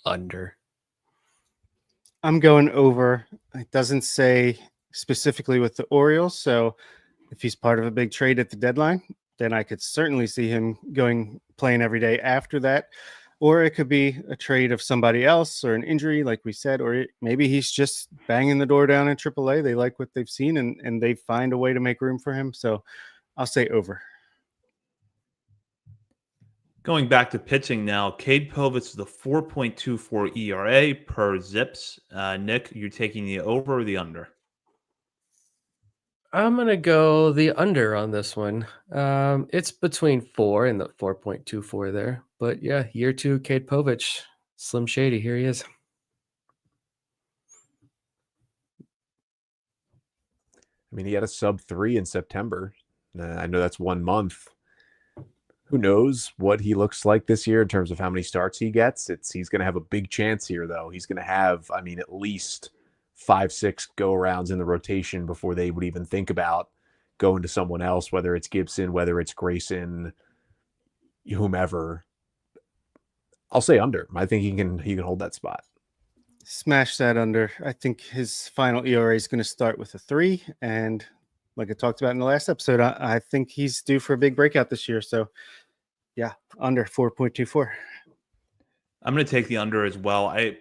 S4: under.
S3: I'm going over. It doesn't say specifically with the Orioles, so if he's part of a big trade at the deadline, then I could certainly see him playing every day after that. Or it could be a trade of somebody else or an injury, like we said, or maybe he's just banging the door down in AAA. They like what they've seen and they find a way to make room for him. So I'll say over.
S1: Going back to pitching now, Cade Povich with a 4.24 ERA per Zips. Nick, you're taking the over or the under?
S4: I'm going to go the under on this one. It's between 4 and the 4.24 there. But yeah, year 2, Cade Povich, Slim Shady, here he is.
S2: I mean, he had a sub-3 in September. I know that's 1 month. Who knows what he looks like this year in terms of how many starts he gets. He's going to have a big chance here, though. He's going to have, at least 5-6 go-arounds in the rotation before they would even think about going to someone else, whether it's Gibson, whether it's Grayson, whomever. I'll say under. I think he can hold that spot.
S3: Smash that under. I think his final ERA is going to start with a 3. And like I talked about in the last episode, I think he's due for a big breakout this year. So, yeah, under 4.24.
S1: I'm going to take the under as well. I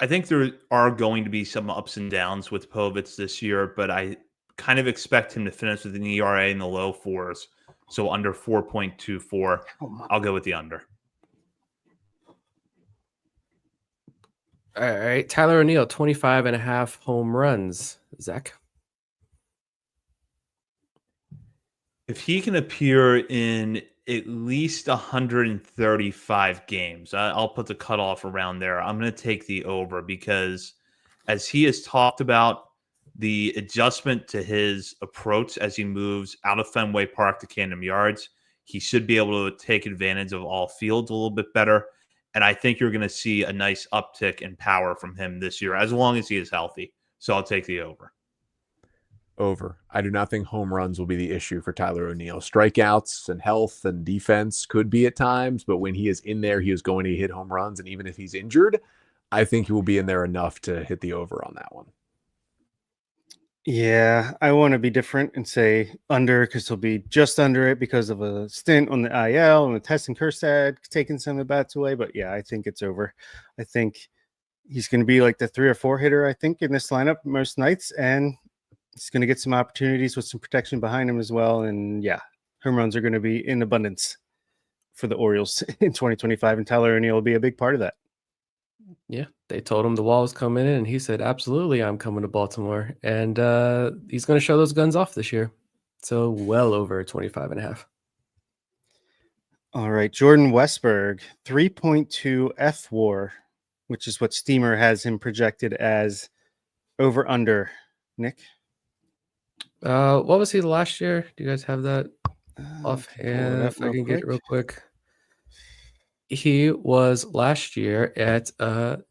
S1: think there are going to be some ups and downs with Povich this year, but I kind of expect him to finish with an ERA in the low 4s. So under 4.24. I'll go with the under.
S4: All right. Tyler O'Neill, 25.5 home runs. Zach?
S1: If he can appear in at least 135 games, I'll put the cutoff around there. I'm going to take the over because as he has talked about, the adjustment to his approach as he moves out of Fenway Park to Camden Yards, he should be able to take advantage of all fields a little bit better. And I think you're going to see a nice uptick in power from him this year, as long as he is healthy. So I'll take the over.
S2: Over. I do not think home runs will be the issue for Tyler O'Neill. Strikeouts and health and defense could be at times, but when he is in there, he is going to hit home runs. And even if he's injured, I think he will be in there enough to hit the over on that one.
S3: Yeah, I want to be different and say under because he'll be just under it because of a stint on the IL and the test and Kerstad taking some of the bats away. But yeah, I think it's over. I think he's going to be like the 3 or 4 hitter, I think, in this lineup most nights. And he's going to get some opportunities with some protection behind him as well. And yeah, home runs are going to be in abundance for the Orioles in 2025. And Tyler O'Neill will be a big part of that.
S4: Yeah, they told him the wall was coming in, and he said, absolutely, I'm coming to Baltimore. And he's going to show those guns off this year. So well over 25.5.
S3: All right, Jordan Westberg, 3.2 F-WAR, which is what Steamer has him projected as over under. Nick?
S4: What was he last year? Do you guys have that offhand? If I can get it real quick. He was last year at
S3: 2.8.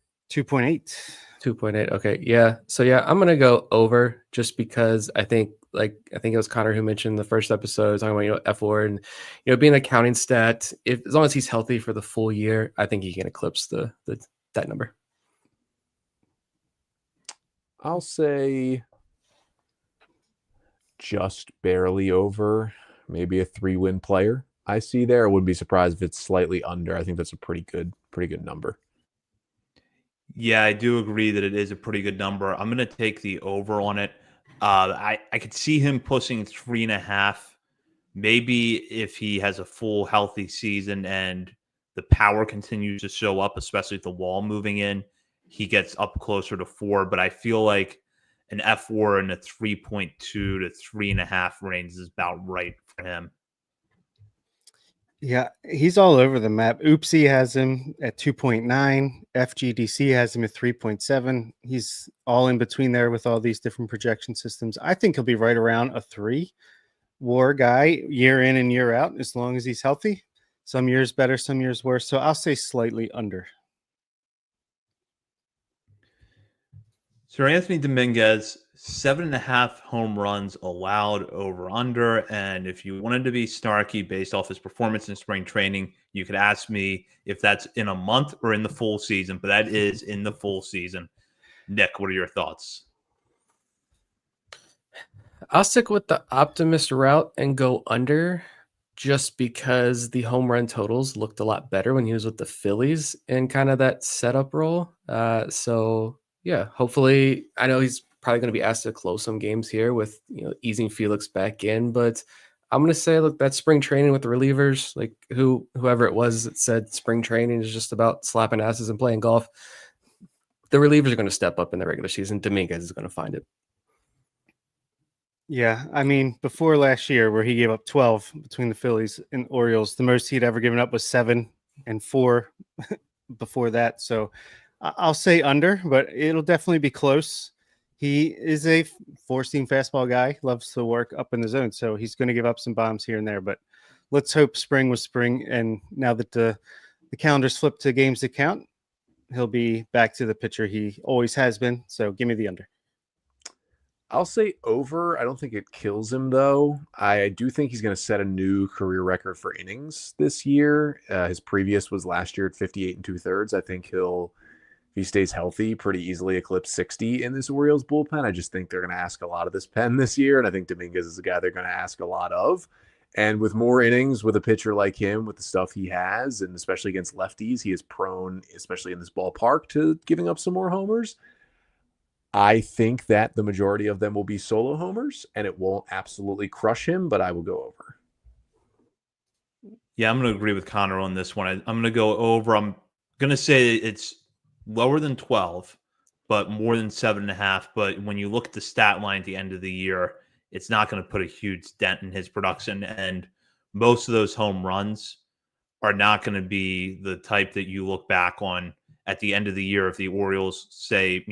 S4: 2.8. Okay. Yeah. So yeah, I'm gonna go over just because I think it was Connor who mentioned the first episode talking about F4 and being an accounting stat. As long as he's healthy for the full year, I think he can eclipse that number.
S2: I'll say just barely over, maybe a 3-win player. I see there. I wouldn't be surprised if it's slightly under. I think that's a pretty good number.
S1: Yeah, I do agree that it is a pretty good number. I'm going to take the over on it. I could see him pushing 3.5. Maybe if he has a full healthy season and the power continues to show up, especially with the wall moving in, he gets up closer to 4. But I feel like an F4 in the 3.2 to 3.5 range is about right for him.
S3: Yeah, he's all over the map. Oopsie has him at 2.9. FGDC has him at 3.7. He's all in between there with all these different projection systems. I think he'll be right around a 3 WAR guy year in and year out, as long as he's healthy. Some years better, some years worse. So I'll say slightly under.
S1: Sir Anthony Dominguez, 7.5 home runs allowed over under. And if you wanted to be snarky based off his performance in spring training, you could ask me if that's in a month or in the full season, but that is in the full season. Nick, what are your thoughts?
S4: I'll stick with the optimist route and go under just because the home run totals looked a lot better when he was with the Phillies in kind of that setup role. So yeah, hopefully, I know he's probably going to be asked to close some games here with easing Felix back in, but I'm going to say, look, that spring training with the relievers, like whoever it was that said spring training is just about slapping asses and playing golf. The relievers are going to step up in the regular season. Dominguez is going to find it.
S3: Yeah, I mean, before last year where he gave up 12 between the Phillies and Orioles, the most he'd ever given up was 7 and 4 before that. So I'll say under, but it'll definitely be close. He is a 4-seam fastball guy, loves to work up in the zone, so he's going to give up some bombs here and there. But let's hope spring was spring, and now that the calendar's flipped to games that count, he'll be back to the pitcher he always has been. So give me the under.
S2: I'll say over. I don't think it kills him, though. I do think he's going to set a new career record for innings this year. His previous was last year at 58 and 2/3. I think he'll, if he stays healthy, pretty easily eclipse 60 in this Orioles bullpen. I just think they're going to ask a lot of this pen this year, and I think Dominguez is a guy they're going to ask a lot of. And with more innings, with a pitcher like him, with the stuff he has, and especially against lefties, he is prone, especially in this ballpark, to giving up some more homers. I think that the majority of them will be solo homers, and it won't absolutely crush him, but I will go over.
S1: Yeah, I'm going to agree with Connor on this one. I'm going to go over. I'm going to say it's lower than 12, but more than 7.5. But when you look at the stat line at the end of the year, it's not going to put a huge dent in his production. And most of those home runs are not going to be the type that you look back on at the end of the year if the Orioles say,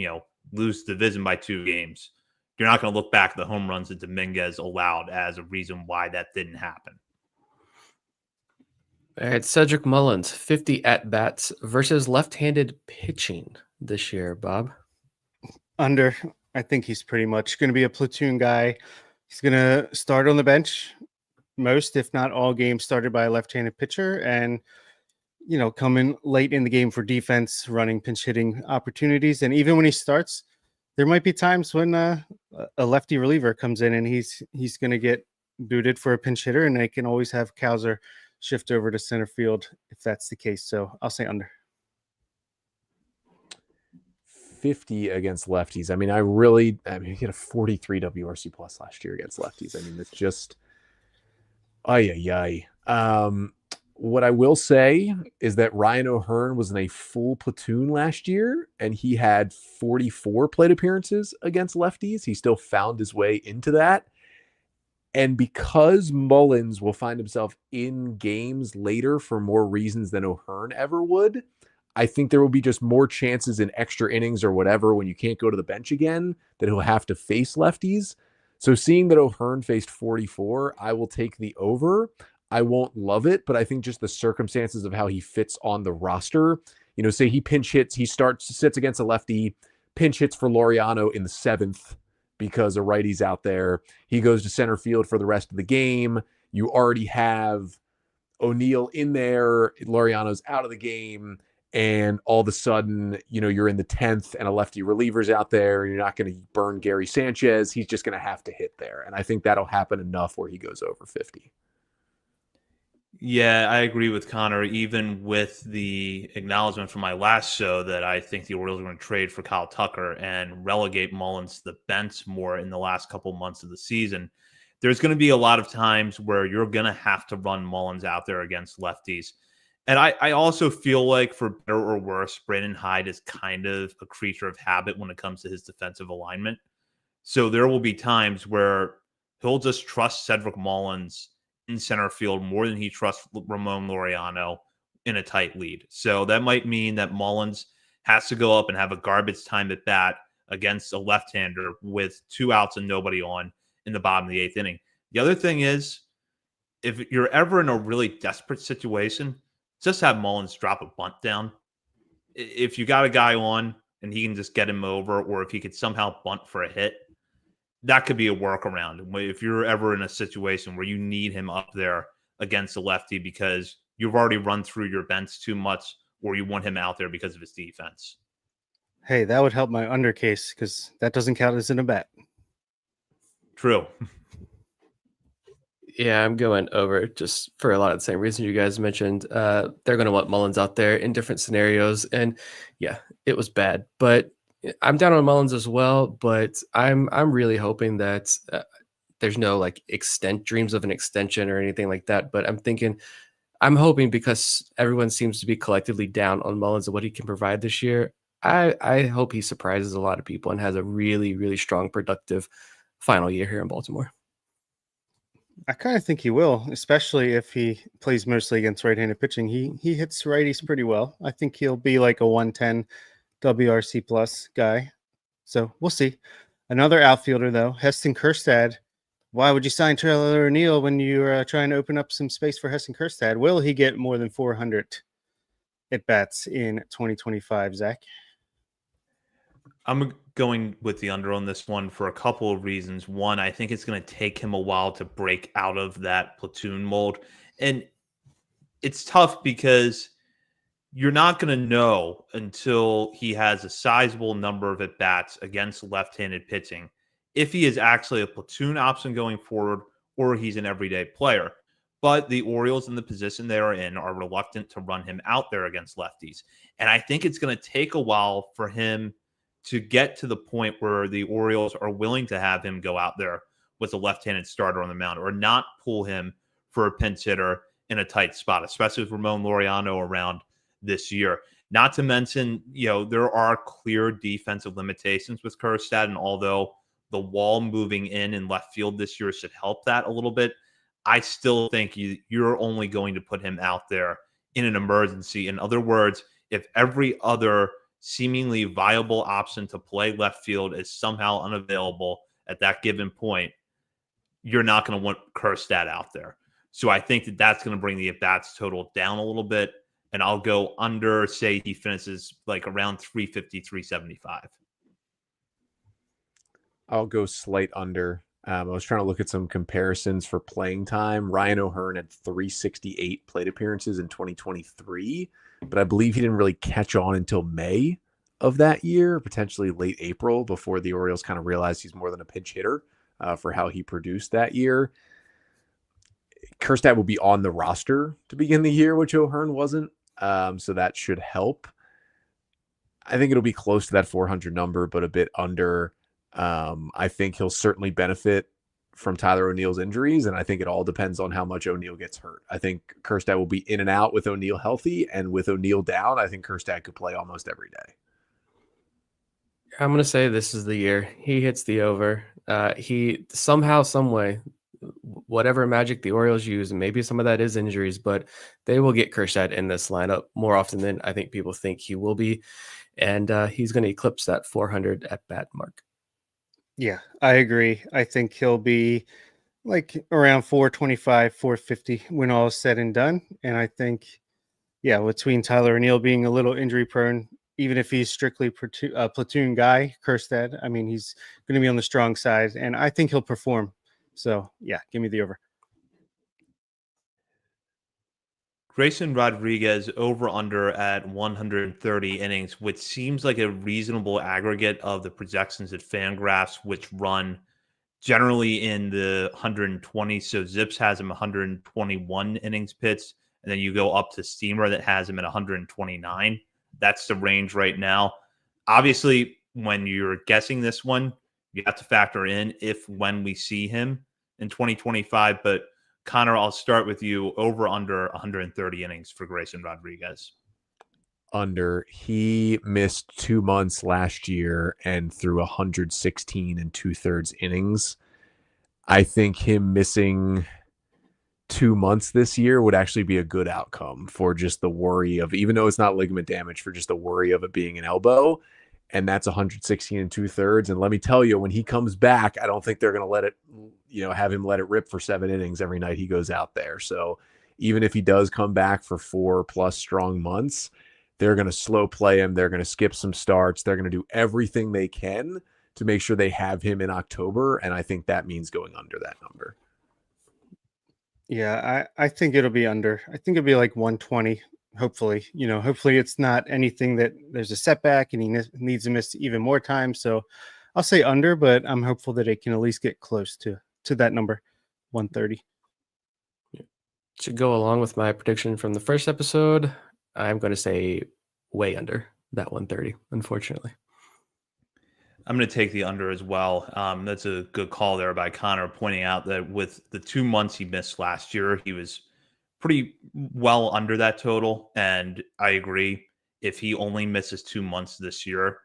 S1: lose the division by 2 games. You're not going to look back at the home runs that Dominguez allowed as a reason why that didn't happen.
S4: All right, Cedric Mullins, 50 at-bats versus left-handed pitching this year, Bob.
S3: Under. I think he's pretty much going to be a platoon guy. He's going to start on the bench most, if not all, games started by a left-handed pitcher, and come in late in the game for defense, running pinch hitting opportunities. And even when he starts, there might be times when a lefty reliever comes in and he's going to get booted for a pinch hitter, and they can always have Cowser shift over to center field if that's the case. So I'll say under.
S2: 50 against lefties. I mean, he had a 43 WRC plus last year against lefties. I mean, it's just, what I will say is that Ryan O'Hearn was in a full platoon last year, and he had 44 plate appearances against lefties. He still found his way into that. And because Mullins will find himself in games later for more reasons than O'Hearn ever would, I think there will be just more chances in extra innings or whatever when you can't go to the bench again that he'll have to face lefties. So seeing that O'Hearn faced 44, I will take the over. I won't love it, but I think just the circumstances of how he fits on the roster, say he pinch hits, sits against a lefty, pinch hits for Laureano in the 7th because a righty's out there. He goes to center field for the rest of the game. You already have O'Neill in there. Laureano's out of the game. And all of a sudden, you're in the 10th and a lefty reliever's out there, and you're not going to burn Gary Sanchez. He's just going to have to hit there. And I think that'll happen enough where he goes over 50.
S1: Yeah, I agree with Connor, even with the acknowledgement from my last show that I think the Orioles are going to trade for Kyle Tucker and relegate Mullins to the bench more in the last couple months of the season. There's going to be a lot of times where you're going to have to run Mullins out there against lefties. And I also feel like, for better or worse, Brandon Hyde is kind of a creature of habit when it comes to his defensive alignment. So there will be times where he'll just trust Cedric Mullins in center field more than he trusts Ramon Laureano in a tight lead. So that might mean that Mullins has to go up and have a garbage time at bat against a left-hander with 2 outs and nobody on in the bottom of the 8th inning. The other thing is, if you're ever in a really desperate situation, just have Mullins drop a bunt down. If you got a guy on and he can just get him over, or if he could somehow bunt for a hit, that could be a workaround. If you're ever in a situation where you need him up there against a lefty because you've already run through your bench too much, or you want him out there because of his defense.
S3: Hey, that would help my under case because that doesn't count as in a bet.
S1: True.
S4: Yeah, I'm going over just for a lot of the same reasons you guys mentioned. They're going to want Mullins out there in different scenarios. And yeah, it was bad. But I'm down on Mullins as well. But I'm really hoping that there's no dreams of an extension or anything like that. But I'm hoping, because everyone seems to be collectively down on Mullins and what he can provide this year, I hope he surprises a lot of people and has a really, really strong, productive final year here in Baltimore.
S3: I kind of think he will, especially if he plays mostly against right-handed pitching. He hits righties pretty well. I think he'll be like a 110 WRC plus guy. So we'll see. Another outfielder, though, Heston Kjerstad. Why would you sign Taylor O'Neill when you're trying to open up some space for Heston Kjerstad? Will he get more than 400 at-bats in 2025, Zach?
S1: I'm going with the under on this one for a couple of reasons. One, I think it's going to take him a while to break out of that platoon mold. And it's tough because you're not going to know until he has a sizable number of at bats against left-handed pitching if he is actually a platoon option going forward or he's an everyday player. But the Orioles in the position they are in are reluctant to run him out there against lefties. And I think it's going to take a while for him to get to the point where the Orioles are willing to have him go out there with a left-handed starter on the mound or not pull him for a pinch hitter in a tight spot, especially with Ramon Laureano around this year. Not to mention, there are clear defensive limitations with Kjerstad, and although the wall moving in left field this year should help that a little bit, I still think you're only going to put him out there in an emergency. In other words, if every other seemingly viable option to play left field is somehow unavailable at that given point, you're not going to want Kjerstad out there. So I think that's going to bring the at-bats total down a little bit. And I'll go under, say he finishes like around 350, 375.
S2: I'll go slight under. I was trying to look at some comparisons for playing time. Ryan O'Hearn had 368 plate appearances in 2023, but I believe he didn't really catch on until May of that year, potentially late April, before the Orioles kind of realized he's more than a pinch hitter for how he produced that year. Kjerstad will be on the roster to begin the year, which O'Hearn wasn't. So that should help. I think it'll be close to that 400 number, but a bit under. I think he'll certainly benefit from Tyler O'Neill's injuries, and I think it all depends on how much O'Neill gets hurt. I think Kjerstad will be in and out with O'Neill healthy, and with O'Neill down, I think Kjerstad could play almost every day.
S4: I'm going to say this is the year he hits the over. He somehow, some way, whatever magic the Orioles use, and maybe some of that is injuries, but they will get Kjerstad in this lineup more often than I think people think he will be. And he's going to eclipse that 400 at bat mark.
S3: Yeah, I agree. I think he'll be like around 425, 450 when all is said and done. And I think, between Tyler O'Neill being a little injury prone, even if he's strictly a platoon guy, Kjerstad, I mean, he's going to be on the strong side, and I think he'll perform. So, give me the over.
S1: Grayson Rodriguez over under at 130 innings, which seems like a reasonable aggregate of the projections at Fangraphs, which run generally in the 120. So Zips has him 121 innings pitched, and then you go up to Steamer that has him at 129. That's the range right now. Obviously, when you're guessing this one, you have to factor in when we see him in 2025. But Connor, I'll start with you. Over under 130 innings for Grayson Rodriguez.
S2: Under. He missed 2 months last year and threw 116 and 2/3 innings. I think him missing 2 months this year would actually be a good outcome for just the worry of, even though it's not ligament damage, for just the worry of it being an elbow. And that's 116 and 2/3. And let me tell you, when he comes back, I don't think they're going to let it, have him let it rip for 7 innings every night he goes out there. So even if he does come back for 4+ strong months, they're going to slow play him. They're going to skip some starts. They're going to do everything they can to make sure they have him in October. And I think that means going under that number.
S3: Yeah, I think it'll be under. I think it'll be like 120. Hopefully, hopefully it's not anything that there's a setback and he needs to miss even more time. So I'll say under, but I'm hopeful that it can at least get close to that number, 130.
S4: To go along with my prediction from the first episode, I'm going to say way under that 130, unfortunately.
S1: I'm going to take the under as well. That's a good call there by Connor, pointing out that with the 2 months he missed last year, he was pretty well under that total. And I agree. If he only misses 2 months this year,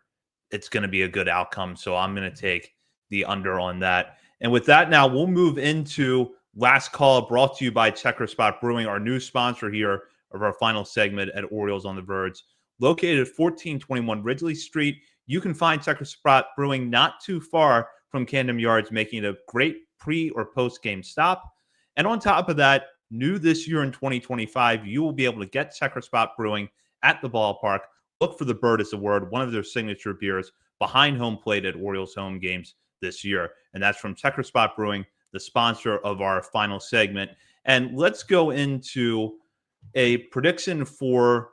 S1: it's going to be a good outcome. So I'm going to take the under on that. And with that, now we'll move into last call, brought to you by Checker Spot Brewing, our new sponsor here of our final segment at Orioles on the Verge. Located at 1421 Ridgely Street, you can find Checker Spot Brewing not too far from Camden Yards, making it a great pre- or post-game stop. And on top of that, new this year in 2025, you will be able to get Checker Spot Brewing at the ballpark. Look for the Bird is the Word, one of their signature beers, behind home plate at Orioles home games this year. And that's from Checker Spot Brewing, the sponsor of our final segment. And let's go into a prediction for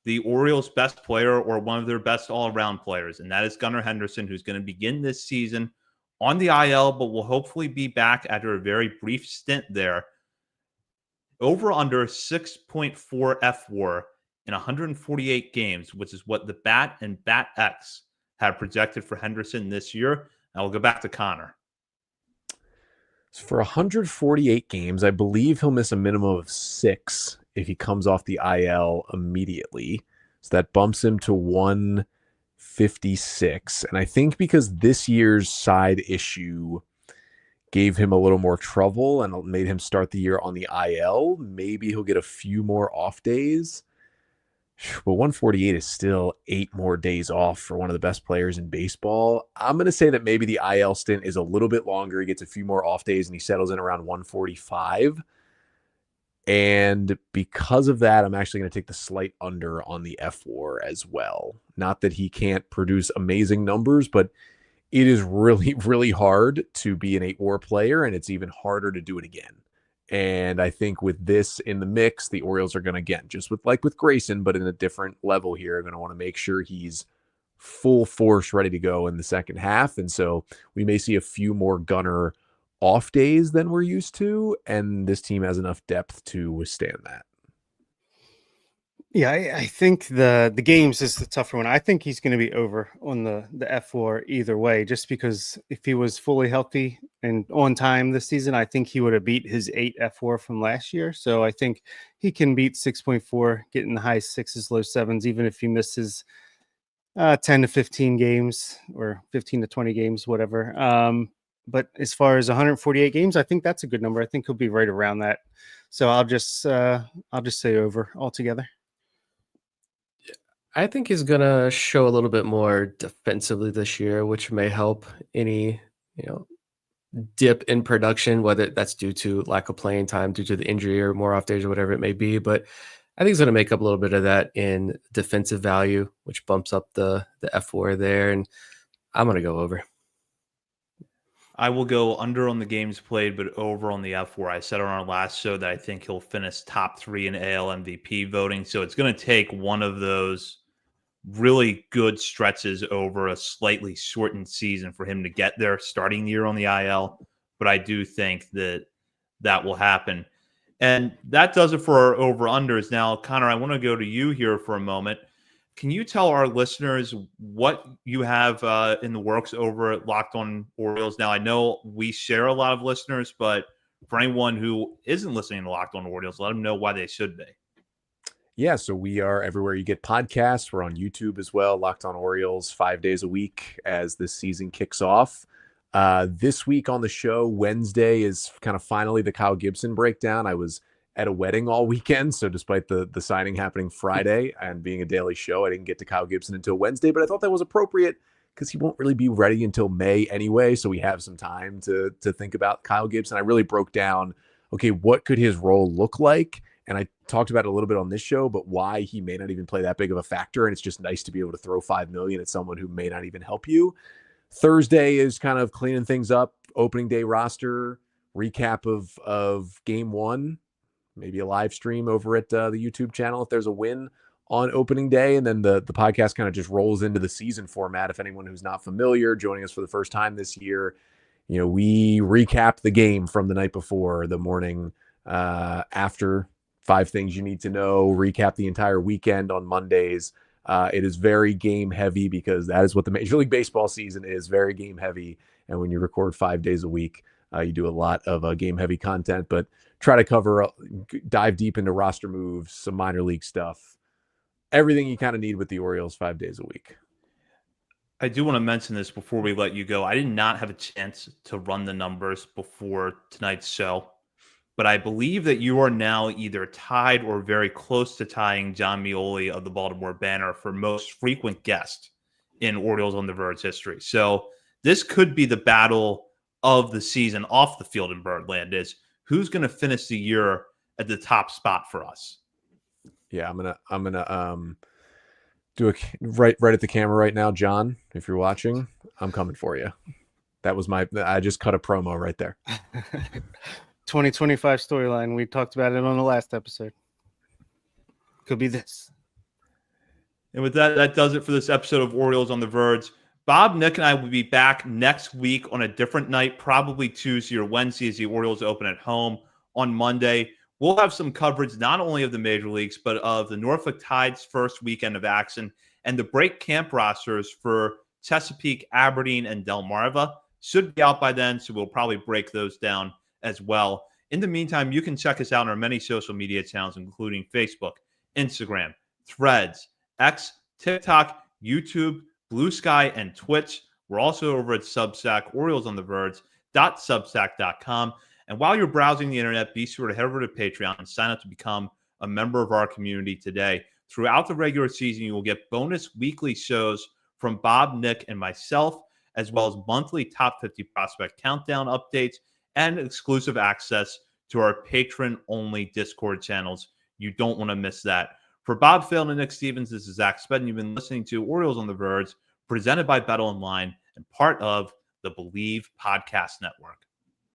S1: the Orioles' best player or one of their best all-around players, and that is Gunnar Henderson, who's going to begin this season on the IL, but will hopefully be back after a very brief stint there. Over under 6.4 F-WAR in 148 games, which is what the BAT and BAT-X have projected for Henderson this year. Now we'll go back to Connor.
S2: For 148 games, I believe he'll miss a minimum of 6 if he comes off the IL immediately. So that bumps him to 156. And I think because this year's side issue gave him a little more trouble and made him start the year on the IL, maybe he'll get a few more off days. But 148 is still 8 more days off for one of the best players in baseball. I'm going to say that maybe the IL stint is a little bit longer. He gets a few more off days and he settles in around 145. And because of that, I'm actually going to take the slight under on the F-WAR as well. Not that he can't produce amazing numbers, but it is really, really hard to be an 8-WAR player, and it's even harder to do it again. And I think with this in the mix, the Orioles are going to, again, just with Grayson, but in a different level here, are going to want to make sure he's full force ready to go in the second half. And so we may see a few more Gunnar off days than we're used to, and this team has enough depth to withstand that.
S3: Yeah, I think the games is the tougher one. I think he's going to be over on the F-WAR either way, just because if he was fully healthy and on time this season, I think he would have beat his 8 F-WAR from last year. So I think he can beat 6.4, get in the high 6s, low 7s, even if he misses 10 to 15 games or 15 to 20 games, whatever. But as far as 148 games, I think that's a good number. I think he'll be right around that. So I'll just say over altogether.
S4: I think he's gonna show a little bit more defensively this year, which may help any, dip in production, whether that's due to lack of playing time, due to the injury or more off days or whatever it may be. But I think he's gonna make up a little bit of that in defensive value, which bumps up the F-WAR there. And I'm gonna go over.
S1: I will go under on the games played, but over on the F-WAR. I said on our last show that I think he'll finish top 3 in AL MVP voting. So it's going to take one of those really good stretches over a slightly shortened season for him to get there starting the year on the IL. But I do think that will happen. And that does it for our over-unders. Now, Connor, I want to go to you here for a moment. Can you tell our listeners what you have in the works over at Locked On Orioles? Now, I know we share a lot of listeners, but for anyone who isn't listening to Locked On Orioles, let them know why they should be.
S2: Yeah, so we are everywhere you get podcasts. We're on YouTube as well, Locked On Orioles 5 days a week as this season kicks off. This week on the show, Wednesday, is kind of finally the Kyle Gibson breakdown. I was at a wedding all weekend, so despite the signing happening Friday and being a daily show, I didn't get to Kyle Gibson until Wednesday, but I thought that was appropriate because he won't really be ready until May anyway, so we have some time to think about Kyle Gibson. I really broke down, okay, what could his role look like? And I talked about it a little bit on this show, but why he may not even play that big of a factor, and it's just nice to be able to throw $5 million at someone who may not even help you. Thursday is kind of cleaning things up, opening day roster, recap of game 1, maybe a live stream over at the YouTube channel if there's a win on opening day. And then the podcast kind of just rolls into the season format. If anyone who's not familiar, joining us for the first time this year, we recap the game from the night before, the morning after, 5 things you need to know, recap the entire weekend on Mondays. It is very game heavy because that is what the Major League Baseball season is, very game heavy. And when you record 5 days a week, you do a lot of game heavy content, but try to dive deep into roster moves, some minor league stuff, everything you kind of need with the Orioles 5 days a week.
S1: I do want to mention this before we let you go. I did not have a chance to run the numbers before tonight's show, but I believe that you are now either tied or very close to tying John Mioli of the Baltimore Banner for most frequent guest in Orioles on the Verge history. So this could be the battle of the season off the field in Birdland, is who's going to finish the year at the top spot for us.
S2: Yeah, I'm gonna Do a right at the camera right now, John. If you're watching, I'm coming for you. That was I just cut a promo right there.
S3: 2025 storyline. We talked about it on the last episode. Could be this.
S1: And with that, that does it for this episode of Orioles on the Verge. Bob, Nick, and I will be back next week on a different night, probably Tuesday or Wednesday, as the Orioles open at home on Monday. We'll have some coverage not only of the major leagues, but of the Norfolk Tide's first weekend of action and the break camp rosters for Chesapeake, Aberdeen, and Delmarva. Should be out by then, so we'll probably break those down as well. In the meantime, you can check us out on our many social media channels, including Facebook, Instagram, Threads, X, TikTok, YouTube, Blue Sky, and Twitch. We're also over at Substack, OriolesOnTheVerge.substack.com. And while you're browsing the internet, be sure to head over to Patreon and sign up to become a member of our community today. Throughout the regular season, you will get bonus weekly shows from Bob, Nick, and myself, as well as monthly Top 50 Prospect Countdown updates and exclusive access to our patron-only Discord channels. You don't want to miss that. For Bob Phil and Nick Stevens, this is Zach Spedden. You've been listening to Orioles on the Verge, presented by BetOnline and part of the Believe Podcast Network.